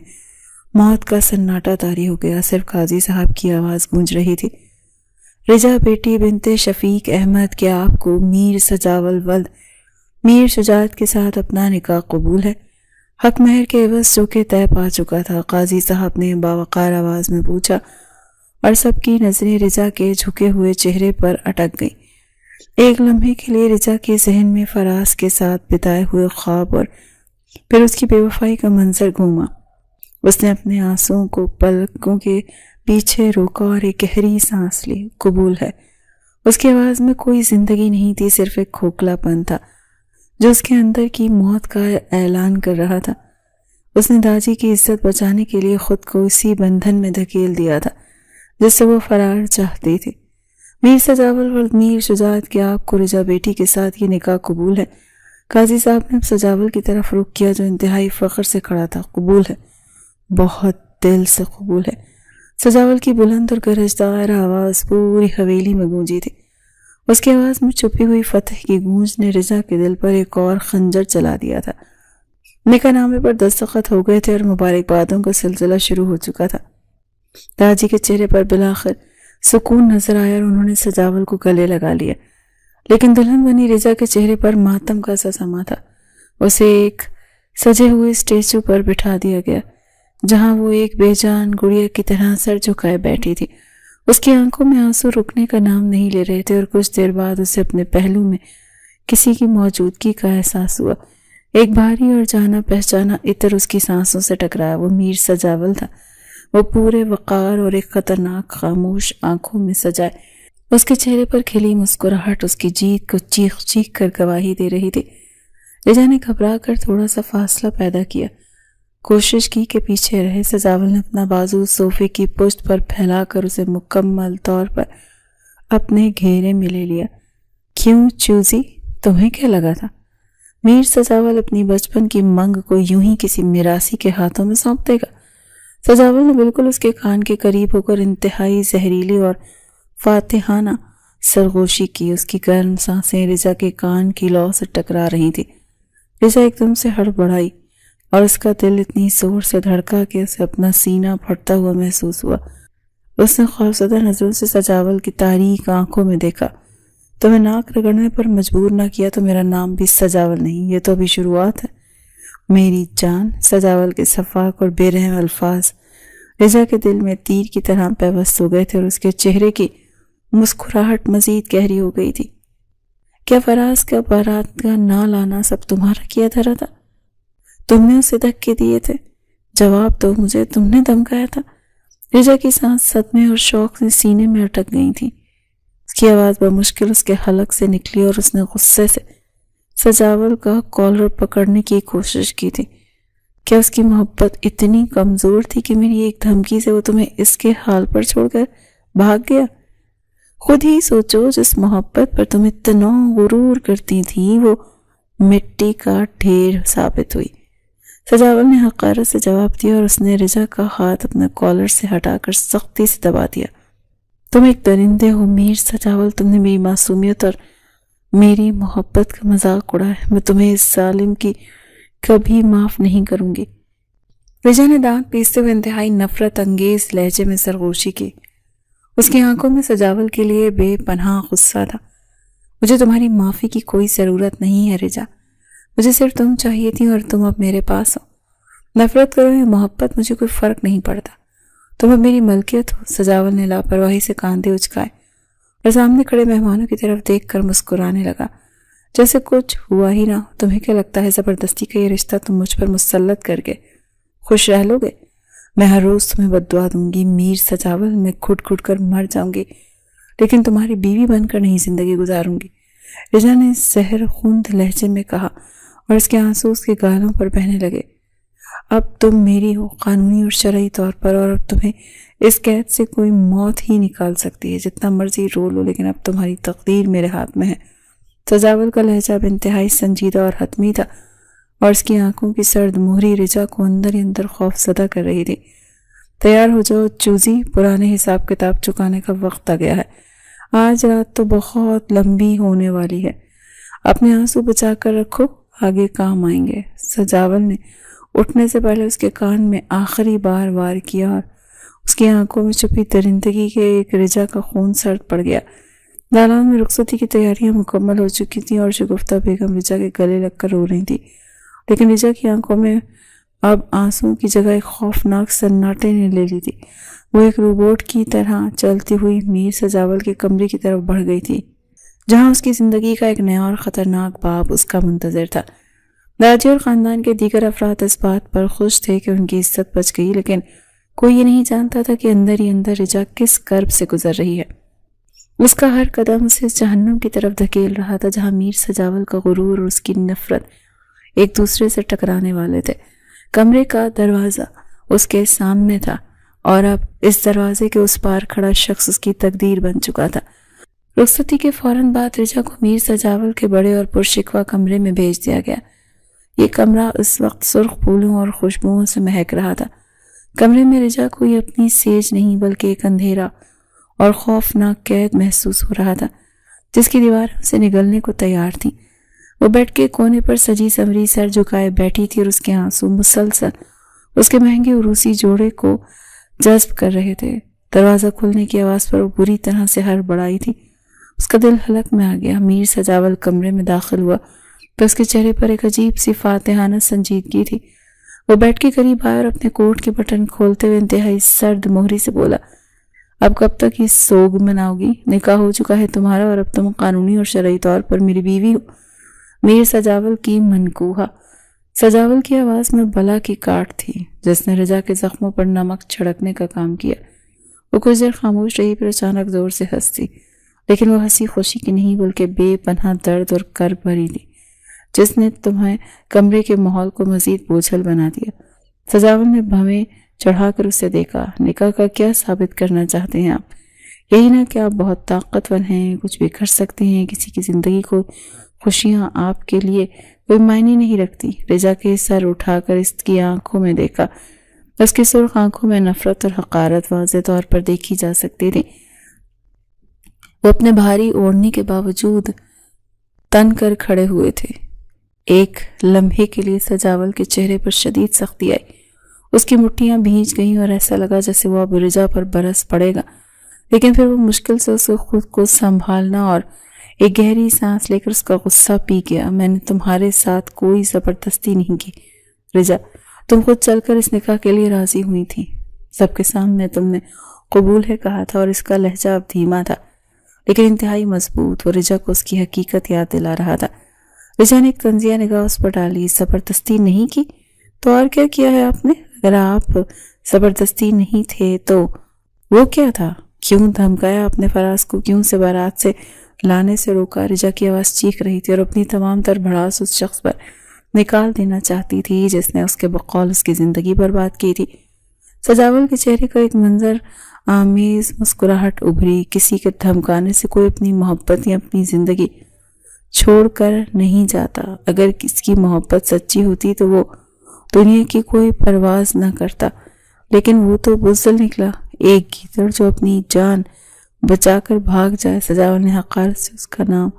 موت کا سناٹا طاری ہو گیا۔ صرف قاضی صاحب کی آواز گونج رہی تھی، رجا بیٹی بنت شفیق احمد، کیا آپ کو میر سجاول ولد میر شجاعت کے ساتھ اپنا نکاح قبول ہے؟ حق مہر کے عوض جو کہ طے پا چکا تھا، قاضی صاحب نے باوقار آواز میں پوچھا اور سب کی نظریں رجا کے جھکے ہوئے چہرے پر اٹک گئیں۔ ایک لمحے کے لیے رجا کے ذہن میں فراز کے ساتھ بتائے ہوئے خواب اور پھر اس کی بے وفائی کا منظر گھوما۔ اس نے اپنے آنسوؤں کو پلکوں کے پیچھے روکا اور ایک گہری سانس لی۔ قبول ہے۔ اس کی آواز میں کوئی زندگی نہیں تھی، صرف ایک کھوکھلا پن تھا جو اس کے اندر کی موت کا اعلان کر رہا تھا۔ اس نے داجی کی عزت بچانے کے لیے خود کو اسی بندھن میں دھکیل دیا تھا جس سے وہ فرار چاہتی تھی۔ میر سجاول ولد میر شجاعت، کیا آپ کو رجا بیٹی کے ساتھ یہ نکاح قبول ہے؟ قاضی صاحب نے اب سجاول کی طرف رخ کیا جو انتہائی فخر سے کھڑا تھا۔ قبول ہے، بہت دل سے قبول ہے۔ سجاول کی بلند اور گرجدار آواز پوری حویلی میں گونجی تھی۔ اس کی آواز میں چھپی ہوئی فتح کی گونج نے رجا کے دل پر ایک اور خنجر چلا دیا تھا۔ نکاح نامے پر دستخط ہو گئے تھے اور مبارکبادوں کا سلسلہ شروع ہو چکا تھا۔ داجی کے چہرے پر بالآخر سکون نظر آیا اور انہوں نے سجاول کو گلے لگا لیا، لیکن دلہن بنی رجا کے چہرے پر ماتم کا سا سما تھا۔ اسے ایک سجے ہوئے اسٹیچو پر بٹھا دیا گیا جہاں وہ ایک بے جان گڑیا کی طرح سر جھکائے بیٹھی تھی۔ اس کی آنکھوں میں آنسو رکنے کا نام نہیں لے رہے تھے اور کچھ دیر بعد اسے اپنے پہلو میں کسی کی موجودگی کا احساس ہوا۔ ایک بھاری اور جانا پہچانا عطر اس کی سانسوں سے ٹکرایا۔ وہ میر سجاول تھا۔ وہ پورے وقار اور ایک خطرناک خاموش آنکھوں میں سجائے اس کے چہرے پر کھلی مسکراہٹ اس کی جیت کو چیخ چیخ کر گواہی دے رہی تھی۔ رجا نے گھبرا کر تھوڑا سا فاصلہ پیدا کیا، کوشش کی کہ پیچھے رہے۔ سجاول نے اپنا بازو صوفے کی پشت پر پھیلا کر اسے مکمل طور پر اپنے گھیرے میں لے لیا۔ کیوں چوزی، تمہیں کیا لگا تھا میر سجاول اپنی بچپن کی منگ کو یوں ہی کسی میراثی کے ہاتھوں میں سونپ دے گا؟ سجاول نے بالکل اس کے کان کے قریب ہو کر انتہائی زہریلی اور فاتحانہ سرگوشی کی۔ اس کی گرم سانسیں رجا کے کان کی لو سے ٹکرا رہی تھی۔ رجا ایک دم سے ہڑبڑائی اور اس کا دل اتنی زور سے دھڑکا کہ اسے اپنا سینہ پھٹتا ہوا محسوس ہوا۔ اس نے خوفزدہ نظروں سے سجاول کی تاریک آنکھوں میں دیکھا۔ تمہیں ناک رگڑنے پر مجبور نہ کیا تو میرا نام بھی سجاول نہیں، یہ تو ابھی شروعات ہے میری جان۔ سجاول کے شفاق اور بے رحم الفاظ رجا کے دل میں تیر کی طرح پیوست ہو گئے تھے اور اس کے چہرے کی مسکراہٹ مزید گہری ہو گئی تھی۔ کیا فراز کا بارات کا نہ لانا سب تمہارا کیا دھرا تھا؟ تم نے اسے دھکے دیے تھے؟ جواب دو مجھے، تم نے دھمکایا تھا؟ رجا کی سانس صدمے اور شوق سے سینے میں اٹک گئی تھی۔ اس کی آواز بمشکل اس کے حلق سے نکلی اور اس نے غصے سے سجاول کا کالر پکڑنے کی کوشش کی تھی۔ کیا اس کی محبت اتنی کمزور تھی کہ میری ایک دھمکی سے وہ تمہیں اس کے حال پر چھوڑ کر بھاگ گیا؟ خود ہی سوچو، جس محبت پر تم اتنا غرور کرتی تھی وہ مٹی کا ڈھیر ثابت ہوئی۔ سجاول نے حقارت سے جواب دیا اور اس نے رجا کا ہاتھ اپنے کالر سے ہٹا کر سختی سے دبا دیا۔ تم ایک درندے ہو میر سجاول، تم نے میری معصومیت اور میری محبت کا مذاق اڑا ہے، میں تمہیں اس ظالم کی کبھی معاف نہیں کروں گی۔ رجا نے دانت پیستے ہوئے انتہائی نفرت انگیز لہجے میں سرگوشی کی۔ اس کی آنکھوں میں سجاول کے لیے بے پناہ غصہ تھا۔ مجھے تمہاری معافی کی کوئی ضرورت نہیں ہے رجا، مجھے صرف تم چاہیے تھی اور تم اب میرے پاس ہو۔ نفرت کرو یا محبت مجھے کوئی فرق نہیں پڑتا، تم اب میری ملکیت ہو۔ سجاول نے لاپرواہی سے کاندھے اچکائے اور سامنے کھڑے مہمانوں کی طرف دیکھ کر مسکرانے لگا جیسے کچھ ہوا ہی نہ ہو۔ تمہیں کیا لگتا ہے زبردستی کا یہ رشتہ تم مجھ پر مسلط کر کے خوش رہ لو گے؟ میں ہر روز تمہیں بددعا دوں گی میر سجاول، میں گھٹ گھٹ کر مر جاؤں گی، لیکن تمہاری بیوی بن کر نہیں زندگی گزاروں گی، رجا نے زہر خوند لہجے میں کہا اور اس کے آنسو اس کے گالوں پر بہنے لگے۔ اب تم میری ہو قانونی اور شرعی طور پر، اور اب تمہیں اس قید سے کوئی موت ہی نکال سکتی ہے، جتنا مرضی رو لو، لیکن اب تمہاری تقدیر میرے ہاتھ میں ہے۔ سجاول کا لہجہ اب انتہائی سنجیدہ اور حتمی تھا اور اس کی آنکھوں کی سرد مہری رجا کو اندر ہی اندر خوف زدہ کر رہی تھی۔ تیار ہو جاؤ چوزی، پرانے حساب کتاب چکانے کا وقت آ گیا ہے۔ آج رات تو بہت لمبی ہونے والی ہے، اپنے آنسو بچا کر رکھو، آگے کام آئیں گے۔ سجاول نے اٹھنے سے پہلے اس کے کان میں آخری بار وار کیا اور اس کی آنکھوں میں چھپی درندگی کے ایک رجا کا خون سرد پڑ گیا۔ دالان میں رخصتی کی تیاریاں مکمل ہو چکی تھیں اور شگفتہ بیگم رجا کے گلے لگ کر رو رہی تھی، لیکن رجا کی آنکھوں میں اب آنسوں کی جگہ ایک خوفناک سناٹے نے لے لی تھی۔ وہ ایک روبوٹ کی طرح چلتی ہوئی میر سجاول کے کمرے کی طرف بڑھ گئی تھی، جہاں اس کی زندگی کا ایک نیا اور خطرناک باب اس کا منتظر تھا۔ داجی اور خاندان کے دیگر افراد اس بات پر خوش تھے کہ ان کی عزت بچ گئی، لیکن کوئی یہ نہیں جانتا تھا کہ اندر ہی اندر رجا کس کرب سے گزر رہی ہے۔ اس کا ہر قدم اسے اس جہنم کی طرف دھکیل رہا تھا جہاں میر سجاول کا غرور اور اس کی نفرت ایک دوسرے سے ٹکرانے والے تھے۔ کمرے کا دروازہ اس کے سامنے تھا اور اب اس دروازے کے اس پار کھڑا شخص اس کی تقدیر بن چکا تھا۔ رخصتی کے فوراً بعد رجا کو میر سجاول کے بڑے اور پرشکوہ کمرے میں بھیج دیا گیا۔ یہ کمرہ اس وقت سرخ پھولوں اور خوشبوؤں سے مہک رہا تھا۔ کمرے میں رجا کو یہ اپنی سیج نہیں بلکہ ایک اندھیرا اور خوفناک قید محسوس ہو رہا تھا جس کی دیواریں اسے نگلنے کو تیار تھیں۔ وہ بیڈ کے کونے پر سجی سمری سر جھکائے بیٹھی تھی اور اس کے آنسو مسلسل اس کے مہنگے عروسی جوڑے کو جذب کر رہے تھے۔ دروازہ کھلنے کی آواز پر وہ بری طرح سے ہڑبڑائی تھی، اس کا دل حلق میں آ گیا۔ میر سجاول کمرے میں داخل ہوا تو اس کے چہرے پر ایک عجیب سی فاتحانہ سنجیدگی تھی۔ وہ بیڈ کے قریب آیا اور اپنے کوٹ کے بٹن کھولتے ہوئے انتہائی سرد مہری سے بولا، اب کب تک اس سوگ مناؤ گی؟ نکاح ہو چکا ہے تمہارا اور اب تم قانونی اور شرعی طور پر میری بیوی ہو۔ میر سجاول کی منکوہا۔ سجاول کی آواز میں بلا کی کاٹ تھی جس نے رجا کے زخموں پر نمک چھڑکنے کا کام کیا۔ وہ کچھ دیر خاموش رہی، پھر اچانک زور سے ہنس دی، لیکن وہ ہنسی خوشی کی نہیں بلکہ بے پناہ درد اور کرب بھری تھی جس نے تمہیں کمرے کے ماحول کو مزید بوجھل بنا دیا۔ سجاول نے بھویں چڑھا کر اسے دیکھا۔ نکاح کا کیا ثابت کرنا چاہتے ہیں آپ؟ یہی نہ کہ آپ بہت طاقتور ہیں، کچھ بھی کر سکتے ہیں، کسی کی زندگی کو خوشیاں آپ کے لیے کوئی معنی نہیں رکھتی۔ رجا کے سر اٹھا کر اس کی آنکھوں میں دیکھا، اس کی سرخ آنکھوں میں نفرت اور حقارت واضح طور پر دیکھی جا سکتی تھی۔ وہ اپنے بھاری اوڑھنے کے باوجود تن کر کھڑے ہوئے تھے۔ ایک لمحے کے لیے سجاول کے چہرے پر شدید سختی آئی، اس کی مٹھیاں بھیج گئیں اور ایسا لگا جیسے وہ اب رجا پر برس پڑے گا، لیکن پھر وہ مشکل سے اسے خود کو سنبھالنا اور ایک گہری سانس لے کر اس کا غصہ پی گیا۔ میں نے تمہارے ساتھ کوئی زبردستی نہیں کی رجا، تم خود چل کر اس نکاح کے لیے راضی ہوئی تھی، سب کے سامنے تم نے قبول ہے کہا تھا، اور اس کا لہجہ اب دھیما تھا لیکن انتہائی مضبوط۔ وہ رجا کو اس کی حقیقت یاد دلا رہا تھا۔ رجا نے ایک طنزیہ نگاہ اس پر ڈالی۔ زبردستی نہیں کی تو اور کیا کیا ہے آپ نے؟ اگر آپ زبردستی نہیں تھے تو وہ کیا تھا؟ کیوں دھمکایا اپنے فراز کو؟ کیوں سے بارات سے لانے سے روکا؟ رجا کی آواز چیخ رہی تھی اور اپنی تمام تر بھڑاس اس شخص پر نکال دینا چاہتی تھی جس نے اس کے بقول اس کی زندگی برباد کی تھی۔ سجاول کے چہرے کا ایک منظر آمیز مسکراہٹ ابھری۔ کسی کے دھمکانے سے کوئی اپنی محبت یا اپنی زندگی چھوڑ کر نہیں جاتا۔ اگر کسی کی محبت سچی ہوتی تو وہ دنیا کی کوئی پرواز نہ کرتا، لیکن وہ تو بزدل نکلا، ایک گیدڑ جو اپنی جان بچا کر بھاگ جائے۔ سجاول نے حقارت سے اس کا نام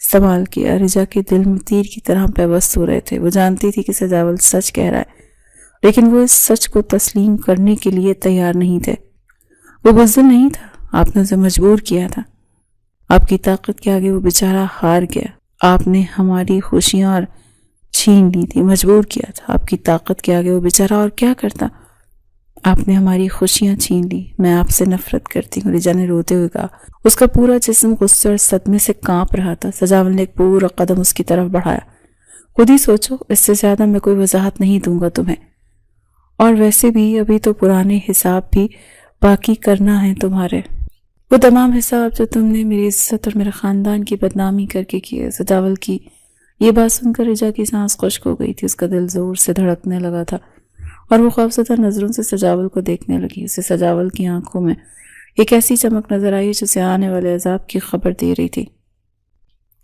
استعمال کیا۔ رجا کے دل میں تیر کی طرح پیوست ہو رہے تھے۔ وہ جانتی تھی کہ سجاول سچ کہہ رہا ہے، لیکن وہ اس سچ کو تسلیم کرنے کے لیے تیار نہیں تھے۔ وہ بزدل نہیں تھا، آپ نے اسے مجبور کیا تھا۔ آپ کی طاقت کے آگے وہ بیچارہ ہار گیا۔ آپ نے ہماری خوشیاں اور چھین لی تھی، مجبور کیا تھا۔ آپ کی طاقت کے آگے وہ بیچارہ اور کیا کرتا؟ آپ نے ہماری خوشیاں چھین لی۔ میں آپ سے نفرت کرتی ہوں، رجا نے روتے ہوئے کہا۔ اس کا پورا جسم غصے اور صدمے سے کانپ رہا تھا۔ سجاول نے ایک پورا قدم اس کی طرف بڑھایا۔ خود ہی سوچو، اس سے زیادہ میں کوئی وضاحت نہیں دوں گا تمہیں، اور ویسے بھی ابھی تو پرانے حساب بھی باقی کرنا ہے تمہارے، وہ تمام حساب جو تم نے میری عزت اور میرے خاندان کی بدنامی کر کے کیے۔ سجاول کی یہ بات سن کر رجا کی سانس خشک ہو گئی تھی۔ اس کا دل زور سے دھڑکنے لگا تھا اور وہ خوفزدہ نظروں سے سجاول کو دیکھنے لگی۔ اسے سجاول کی آنکھوں میں ایک ایسی چمک نظر آئی جو اسے آنے والے عذاب کی خبر دے رہی تھی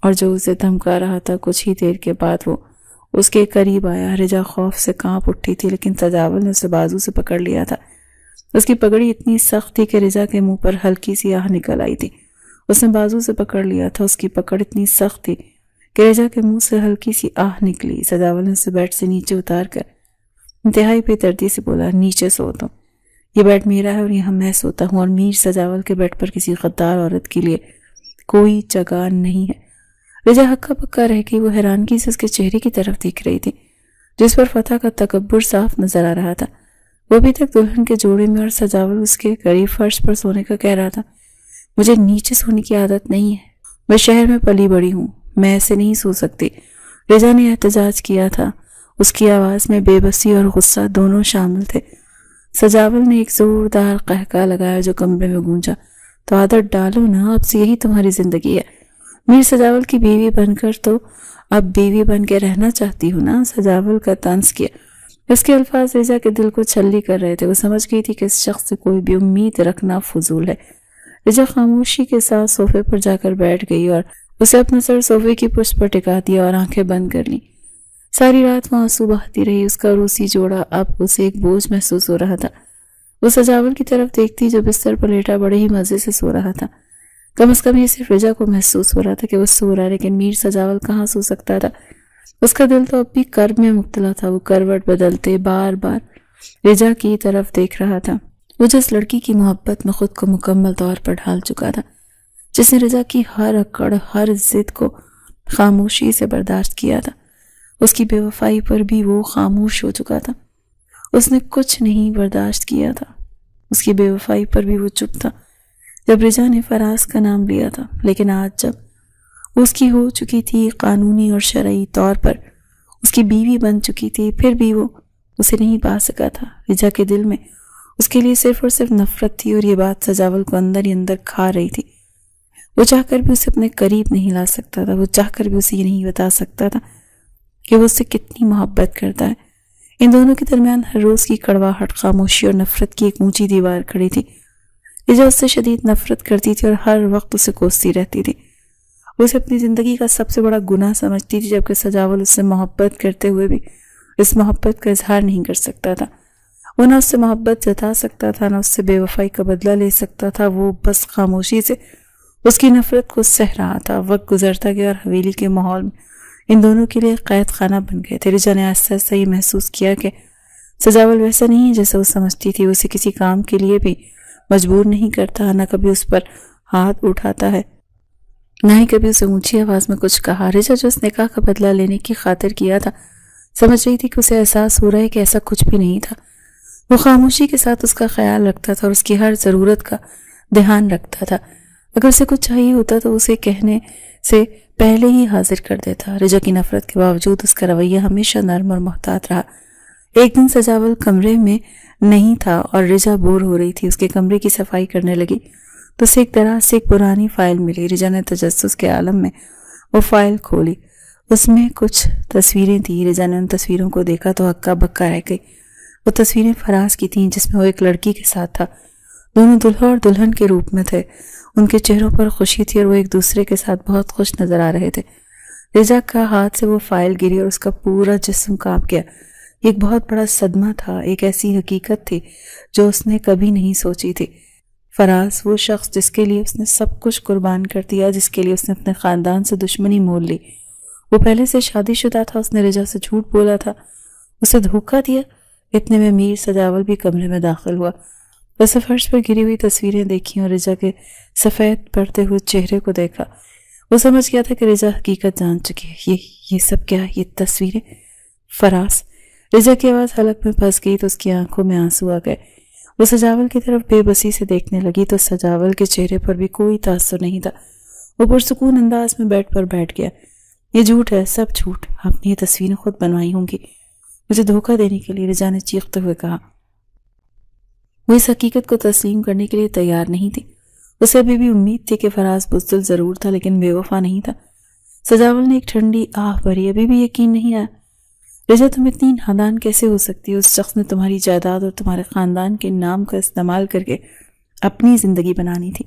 اور جو اسے دھمکا رہا تھا۔ کچھ ہی دیر کے بعد وہ اس کے قریب آیا۔ رجا خوف سے کانپ اٹھی تھی، لیکن سجاول نے اسے بازو سے پکڑ لیا تھا۔ اس کی پگڑی اتنی سخت تھی کہ رجا کے منہ پر ہلکی سی آہ نکل آئی تھی۔ اس نے بازو سے پکڑ لیا تھا۔ اس کی پکڑ اتنی سخت تھی کہ رجا کے منہ سے ہلکی سی آہ نکلی۔ سجاول نے اسے بیڈ سے نیچے اتار کر انتہائی بے دردی سے بولا، نیچے سو تم، یہ بیڈ میرا ہے اور یہاں میں سوتا ہوں، اور میر سجاول کے بیڈ پر کسی غدار عورت کے لیے کوئی جگہ نہیں ہے۔ رجا ہکا پکا رہ گئی۔ وہ حیرانگی سے اس کے چہرے کی طرف دیکھ رہی تھی جس پر فتح کا تکبر صاف نظر آ رہا تھا۔ وہ ابھی تک دلہن کے جوڑے میں اور سجاول اس کے قریب فرش پر سونے کا کہہ رہا تھا۔ مجھے نیچے سونے کی عادت نہیں ہے، میں شہر میں پلی بڑی ہوں، میں ایسے نہیں سو سکتی، رجا نے احتجاج کیا تھا۔ اس کی آواز میں بے بسی اور غصہ دونوں شامل تھے۔ سجاول نے ایک زوردار قہقہ لگایا جو کمرے میں گونجا۔ تو عادت ڈالو نا، اب سے یہی تمہاری زندگی ہے۔ میر سجاول کی بیوی بن کر تو اب بیوی بن کے رہنا چاہتی ہوں نا، سجاول کا طنز کیا۔ اس کے الفاظ رجا کے دل کو چھلی کر رہے تھے۔ وہ سمجھ گئی تھی کہ اس شخص سے کوئی بھی امید رکھنا فضول ہے۔ رجا خاموشی کے ساتھ صوفے پر جا کر بیٹھ گئی اور اسے اپنا سر صوفے کی پشت پر ٹکا دیا اور آنکھیں بند کر لیں۔ ساری رات وہ آنسو بہتی رہی۔ اس کا روسی جوڑا اب اسے ایک بوجھ محسوس ہو رہا تھا۔ وہ سجاول کی طرف دیکھتی جو بستر پر لیٹا بڑے ہی مزے سے سو رہا تھا۔ کم از کم یہ صرف رجا کو محسوس ہو رہا تھا کہ وہ سو رہا ہے، لیکن میر سجاول کہاں سو سکتا تھا؟ اس کا دل تو اب بھی کرب میں مبتلا تھا۔ وہ کروٹ بدلتے بار بار رجا کی طرف دیکھ رہا تھا، وہ جس لڑکی کی محبت میں خود کو مکمل طور پر ڈھال چکا تھا، جس نے رجا کی ہر اکڑ ہر ضد کو خاموشی سے برداشت کیا تھا۔ اس کی بے وفائی پر بھی وہ خاموش ہو چکا تھا۔ اس نے کچھ نہیں برداشت کیا تھا۔ اس کی بے وفائی پر بھی وہ چپ تھا جب رجا نے فراز کا نام لیا تھا، لیکن آج جب اس کی ہو چکی تھی قانونی اور شرعی طور پر اس کی بیوی بن چکی تھی، پھر بھی وہ اسے نہیں پا سکا تھا۔ رجا کے دل میں اس کے لیے صرف اور صرف نفرت تھی، اور یہ بات سجاول کو اندر ہی اندر کھا رہی تھی۔ وہ چاہ کر بھی اسے اپنے قریب نہیں لا سکتا تھا۔ وہ چاہ کر بھی اسے یہ نہیں بتا سکتا تھا کہ وہ اس سے کتنی محبت کرتا ہے۔ ان دونوں کے درمیان ہر روز کی کڑواہٹ، خاموشی اور نفرت کی ایک اونچی دیوار کھڑی تھی۔ رجا اس سے شدید نفرت کرتی تھی اور ہر وقت اسے کوستی رہتی تھی۔ وہ اسے اپنی زندگی کا سب سے بڑا گناہ سمجھتی تھی، جبکہ سجاول اس سے محبت کرتے ہوئے بھی اس محبت کا اظہار نہیں کر سکتا تھا۔ وہ نہ اس سے محبت جتا سکتا تھا، نہ اس سے بے وفائی کا بدلہ لے سکتا تھا۔ وہ بس خاموشی سے اس کی نفرت کو سہ رہا تھا۔ وقت گزرتا گیا اور حویلی کے ماحول میں ان دونوں کے لیے قید خانہ بن گئے تھے۔ رجا نے آہستہ آہستہ یہ محسوس کیا کہ سجاول ویسا نہیں ہے جیسا وہ سمجھتی تھی۔ اسے کسی کام کے لیے بھی مجبور نہیں کرتا، نہ کبھی اس پر ہاتھ اٹھاتا ہے، نہ ہی کبھی اسے اونچی آواز میں کچھ کہا۔ رجا جو اس نکاح کا بدلہ لینے کی خاطر کیا تھا، سمجھ رہی تھی کہ اسے احساس ہو رہا ہے کہ ایسا کچھ بھی نہیں تھا۔ وہ خاموشی کے ساتھ اس کا خیال رکھتا تھا اور اس کی ہر ضرورت کا دھیان رکھتا تھا۔ اگر اسے کچھ چاہیے ہوتا تو اسے کہنے سے پہلے ہی حاضر کر دیتا۔ رجا کی نفرت کے باوجود اس کا رویہ ہمیشہ نرم اور محتاط رہا۔ ایک دن سجاول کمرے میں نہیں تھا اور رجا بور ہو رہی تھی۔ اس کے کمرے کی صفائی کرنے لگی تو اسے ایک دراز سے ایک پرانی فائل ملی۔ رجا نے تجسس کے عالم میں وہ فائل کھولی۔ اس میں کچھ تصویریں تھیں۔ رجا نے ان تصویروں کو دیکھا تو ہکا بکا رہ گئی۔ وہ تصویریں فراز کی تھیں جس میں وہ ایک لڑکی کے ساتھ تھا۔ دونوں دلہا اور دلہن کے روپ میں تھے۔ ان کے چہروں پر خوشی تھی اور وہ ایک دوسرے کے ساتھ بہت خوش نظر آ رہے تھے۔ رجا کا ہاتھ سے وہ فائل گری اور اس کا پورا جسم کانپ گیا۔ یہ ایک بہت بڑا صدمہ تھا، ایک ایسی حقیقت تھی جو اس نے کبھی نہیں سوچی تھی۔ فراز وہ شخص جس کے لیے اس نے سب کچھ قربان کر دیا، جس کے لیے اس نے اپنے خاندان سے دشمنی مول لی، وہ پہلے سے شادی شدہ تھا، اس نے رجا سے جھوٹ بولا تھا، اسے دھوکہ دیا۔ اتنے میں میر سجاول بھی کمرے میں داخل ہوا۔ اسے فرش پر گری ہوئی تصویریں دیکھیں اور رجا کے سفید پڑتے ہوئے چہرے کو دیکھا۔ وہ سمجھ گیا تھا کہ رجا حقیقت جان چکی ہے۔ یہ سب کیا؟ یہ تصویریں؟ فراز! رجا کی آواز حلق میں پھنس گئی تو اس کی آنکھوں میں آنسو آ گئے۔ وہ سجاول کی طرف بے بسی سے دیکھنے لگی تو سجاول کے چہرے پر بھی کوئی تاثر نہیں تھا۔ وہ پرسکون انداز میں بیڈ پر بیٹھ گیا۔ یہ جھوٹ ہے، سب جھوٹ، آپ نے یہ تصویریں خود بنوائی ہوں گی، مجھے دھوکہ دینے کے لیے، رجا نے چیختے ہوئے کہا۔ وہ اس حقیقت کو تسلیم کرنے کے لیے تیار نہیں تھی۔ اسے ابھی بھی امید تھی کہ فراز بزدل ضرور تھا لیکن بے وفا نہیں تھا۔ سجاول نے ایک ٹھنڈی آہ بھری، ابھی بھی یقین نہیں آیا۔ رجا، تم اتنی نادان کیسے ہو سکتی ہو؟ اس شخص نے تمہاری جائیداد اور تمہارے خاندان کے نام کا استعمال کر کے اپنی زندگی بنانی تھی،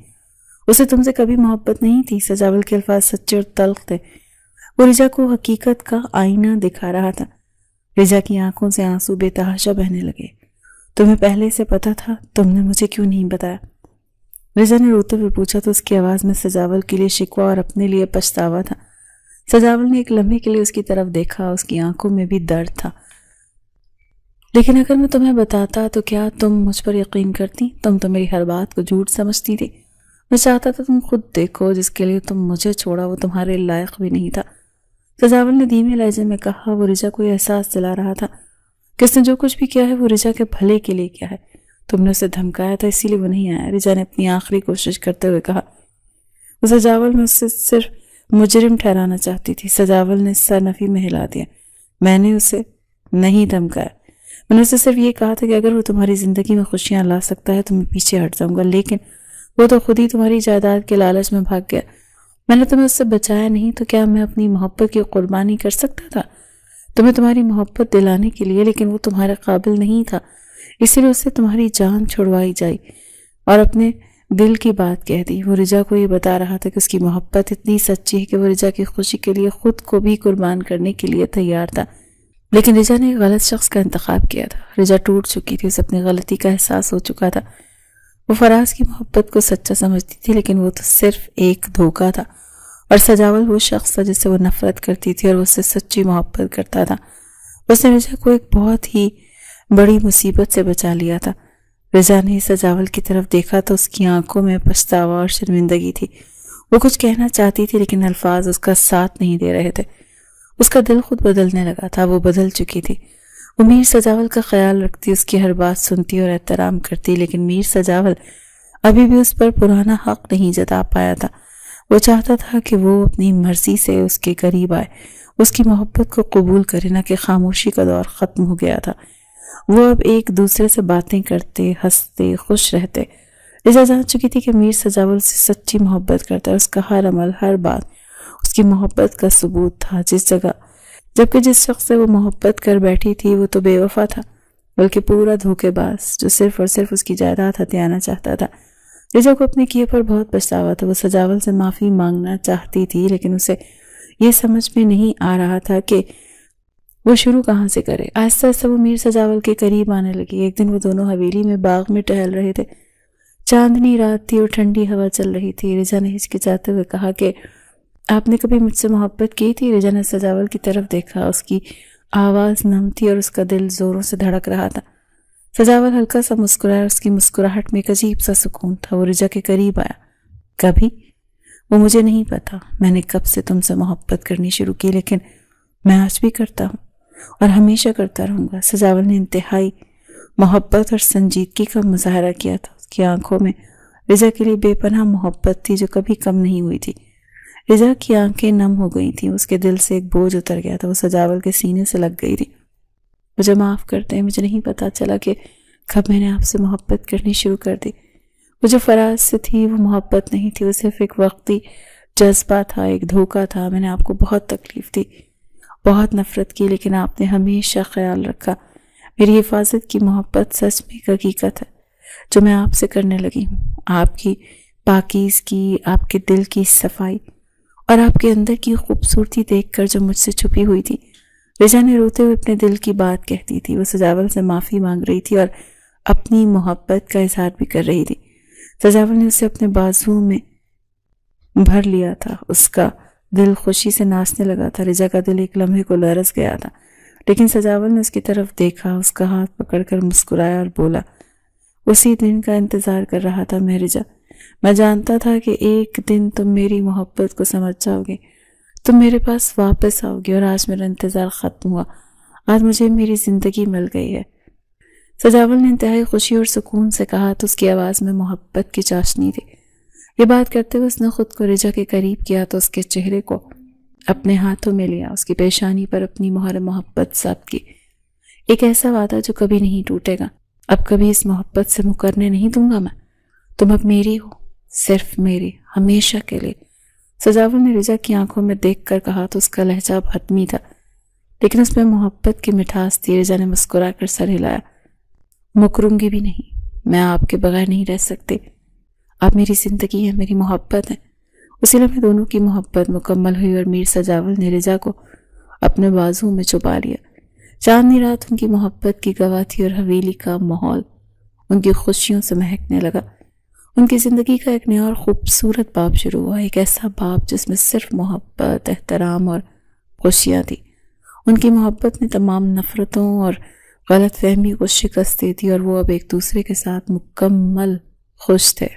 اسے تم سے کبھی محبت نہیں تھی۔ سجاول کے الفاظ سچے اور تلخ تھے۔ وہ رجا کو حقیقت کا آئینہ دکھا رہا تھا۔ رجا کی آنکھوں سے آنسو بے تحاشا بہنے لگے۔ تمہیں پہلے سے پتا تھا، تم نے مجھے کیوں نہیں بتایا؟ رجا نے روتے ہوئے پوچھا تو اس کی آواز میں سجاول کے لیے شکوہ اور اپنے لیے پچھتاوا تھا۔ سجاول نے ایک لمحے کے لیے اس کی طرف دیکھا، اس کی آنکھوں میں بھی درد تھا۔ لیکن اگر میں تمہیں بتاتا تو کیا تم مجھ پر یقین کرتی؟ تم تو میری ہر بات کو جھوٹ سمجھتی تھی۔ میں چاہتا تھا تم خود دیکھو، جس کے لیے تم مجھے چھوڑا وہ تمہارے لائق بھی نہیں تھا۔ سجاول نے دھیمے لہجے میں کہا۔ وہ رجا کو یہ احساس دلا رہا تھا کہ اس نے جو کچھ بھی کیا ہے وہ رجا کے بھلے کے لیے کیا ہے۔ تم نے اسے دھمکایا تھا، اسی لیے وہ نہیں آیا، رجا نے اپنی آخری کوشش کرتے ہوئے کہا۔ سجاول میں اسے صرف مجرم ٹھہرانا چاہتی تھی۔ سجاول نے سر نفی میں ہلا دیا۔ میں نے اسے نہیں دھمکایا، میں نے اسے صرف یہ کہا تھا کہ اگر وہ تمہاری زندگی میں خوشیاں لا سکتا ہے تو میں پیچھے ہٹ جاؤں گا، لیکن وہ تو خود ہی تمہاری جائیداد کے لالچ میں بھاگ گیا۔ میں نے تمہیں اس سے بچایا نہیں تو کیا میں اپنی محبت کی قربانی کر سکتا تھا تمہیں تمہاری محبت دلانے کے لیے؟ لیکن وہ تمہارے قابل نہیں تھا، اسی لیے اسے تمہاری جان چھڑوائی جائی اور اپنے دل کی بات کہہ دی۔ وہ رجا کو یہ بتا رہا تھا کہ اس کی محبت اتنی سچی ہے کہ وہ رجا کی خوشی کے لیے خود کو بھی قربان کرنے کے لیے تیار تھا۔ لیکن رجا نے ایک غلط شخص کا انتخاب کیا تھا۔ رجا ٹوٹ چکی تھی، اسے اپنی غلطی کا احساس ہو چکا تھا۔ وہ فراز کی محبت کو سچا سمجھتی تھی لیکن وہ تو صرف ایک دھوکہ تھا، اور سجاول وہ شخص تھا جس سے وہ نفرت کرتی تھی اور اس سے سچی محبت کرتا تھا۔ اس نے رجا کو ایک بہت ہی بڑی مصیبت سے بچا لیا تھا۔ رجا نے سجاول کی طرف دیکھا تو اس کی آنکھوں میں پچھتاوا اور شرمندگی تھی۔ وہ کچھ کہنا چاہتی تھی لیکن الفاظ اس کا ساتھ نہیں دے رہے تھے۔ اس کا دل خود بدلنے لگا تھا، وہ بدل چکی تھی۔ وہ میر سجاول کا خیال رکھتی، اس کی ہر بات سنتی اور احترام کرتی، لیکن میر سجاول ابھی بھی اس پر پرانا حق نہیں جتا پایا تھا۔ وہ چاہتا تھا کہ وہ اپنی مرضی سے اس کے قریب آئے، اس کی محبت کو قبول کرے، نہ کہ خاموشی کا دور ختم ہو گیا تھا۔ وہ اب ایک دوسرے سے باتیں کرتے، ہنستے، خوش رہتے۔ رجا جان چکی تھی کہ میر سجاول سے سچی محبت کرتا ہے، اس کا ہر عمل، ہر بات اس کی محبت کا ثبوت تھا۔ جبکہ جس شخص سے وہ محبت کر بیٹھی تھی وہ تو بے وفا تھا، بلکہ پورا دھوکے باز جو صرف اور صرف اس کی جائیداد ہتھیانا چاہتا تھا۔ رجا کو اپنے کیے پر بہت پچھتاوا تھا۔ وہ سجاول سے معافی مانگنا چاہتی تھی لیکن اسے یہ سمجھ میں نہیں آ رہا تھا کہ وہ شروع کہاں سے کرے۔ آہستہ آہستہ وہ میر سجاول کے قریب آنے لگی۔ ایک دن وہ دونوں حویلی میں باغ میں ٹہل رہے تھے۔ چاندنی رات تھی اور ٹھنڈی ہوا چل رہی تھی۔ رجا نے ہچکچاتے ہوئے کہا کہ آپ نے کبھی مجھ سے محبت کی تھی؟ رجا نے سجاول کی طرف دیکھا، اس کی آواز نم تھی اور اس کا دل زوروں سے دھڑک رہا تھا۔ سجاول ہلکا سا مسکرایا، اس کی مسکراہٹ میں ایک عجیب سا سکون تھا۔ وہ رجا کے قریب آیا۔ کبھی؟ وہ مجھے نہیں پتا میں نے کب سے تم سے محبت کرنی شروع کی، لیکن میں آج بھی کرتا ہوں اور ہمیشہ کرتا رہوں گا۔ سجاول نے انتہائی محبت اور سنجیدگی کا مظاہرہ کیا تھا۔ اس کی آنکھوں میں رجا کے لیے بے پناہ محبت تھی جو کبھی کم نہیں ہوئی تھی۔ رجا کی آنکھیں نم ہو گئی تھیں، اس کے دل سے ایک بوجھ اتر گیا تھا، وہ سجاول کے سینے سے لگ گئی تھی۔ مجھے معاف کرتے ہیں، مجھے نہیں پتا چلا کہ کب میں نے آپ سے محبت کرنی شروع کر دی۔ وہ جو فراز سے تھی وہ محبت نہیں تھی، وہ صرف ایک وقتی جذبہ تھا، ایک دھوکہ تھا۔ میں نے آپ کو بہت تکلیف دی، بہت نفرت کی، لیکن آپ نے ہمیشہ خیال رکھا۔ میری حفاظت کی محبت سچ میں ایک حقیقت ہے جو میں آپ سے کرنے لگی ہوں۔ آپ کی پاکیزگی، آپ کے دل کی صفائی اور آپ کے اندر کی خوبصورتی دیکھ کر جو مجھ سے چھپی ہوئی تھی۔ رجا نے روتے ہوئے اپنے دل کی بات کہتی تھی۔ وہ سجاول سے معافی مانگ رہی تھی اور اپنی محبت کا اظہار بھی کر رہی تھی۔ سجاول نے اسے اپنے بازوؤں میں بھر لیا تھا، اس کا دل خوشی سے ناچنے لگا تھا۔ رجا کا دل ایک لمحے کو لرز گیا تھا، لیکن سجاول نے اس کی طرف دیکھا، اس کا ہاتھ پکڑ کر مسکرایا اور بولا، اسی دن کا انتظار کر رہا تھا میں رجا۔ میں جانتا تھا کہ ایک دن تم میری محبت کو سمجھ جاؤ گے، تم میرے پاس واپس آؤ گے، اور آج میرا انتظار ختم ہوا، آج مجھے میری زندگی مل گئی ہے۔ سجاول نے انتہائی خوشی اور سکون سے کہا تو اس کی آواز میں محبت کی چاشنی تھی۔ یہ بات کرتے ہوئے اس نے خود کو رجا کے قریب کیا تو اس کے چہرے کو اپنے ہاتھوں میں لیا، اس کی پیشانی پر اپنی مہر محبت ثبت کی۔ ایک ایسا وعدہ جو کبھی نہیں ٹوٹے گا، اب کبھی اس محبت سے مکرنے نہیں دوں گا میں، تم اب میری ہو، صرف میری، ہمیشہ کے لیے۔ سجاول نے رجا کی آنکھوں میں دیکھ کر کہا تو اس کا لہجہ حتمی تھا، لیکن اس میں محبت کی مٹھاس تھی۔ رجا نے مسکرا کر سر ہلایا، مکروں گی بھی نہیں، میں آپ کے بغیر نہیں رہ سکتی، آپ میری زندگی ہے، میری محبت ہے۔ اسی لمحے دونوں کی محبت مکمل ہوئی اور میر سجاول نے رجا کو اپنے بازو میں چھپا لیا۔ چاندنی رات ان کی محبت کی گواہ تھی اور حویلی کا ماحول ان کی خوشیوں سے مہکنے لگا۔ ان کی زندگی کا ایک نیا اور خوبصورت باب شروع ہوا، ایک ایسا باب جس میں صرف محبت، احترام اور خوشیاں تھی۔ ان کی محبت نے تمام نفرتوں اور غلط فہمی کو شکست دی تھی اور وہ اب ایک دوسرے کے ساتھ مکمل خوش تھے۔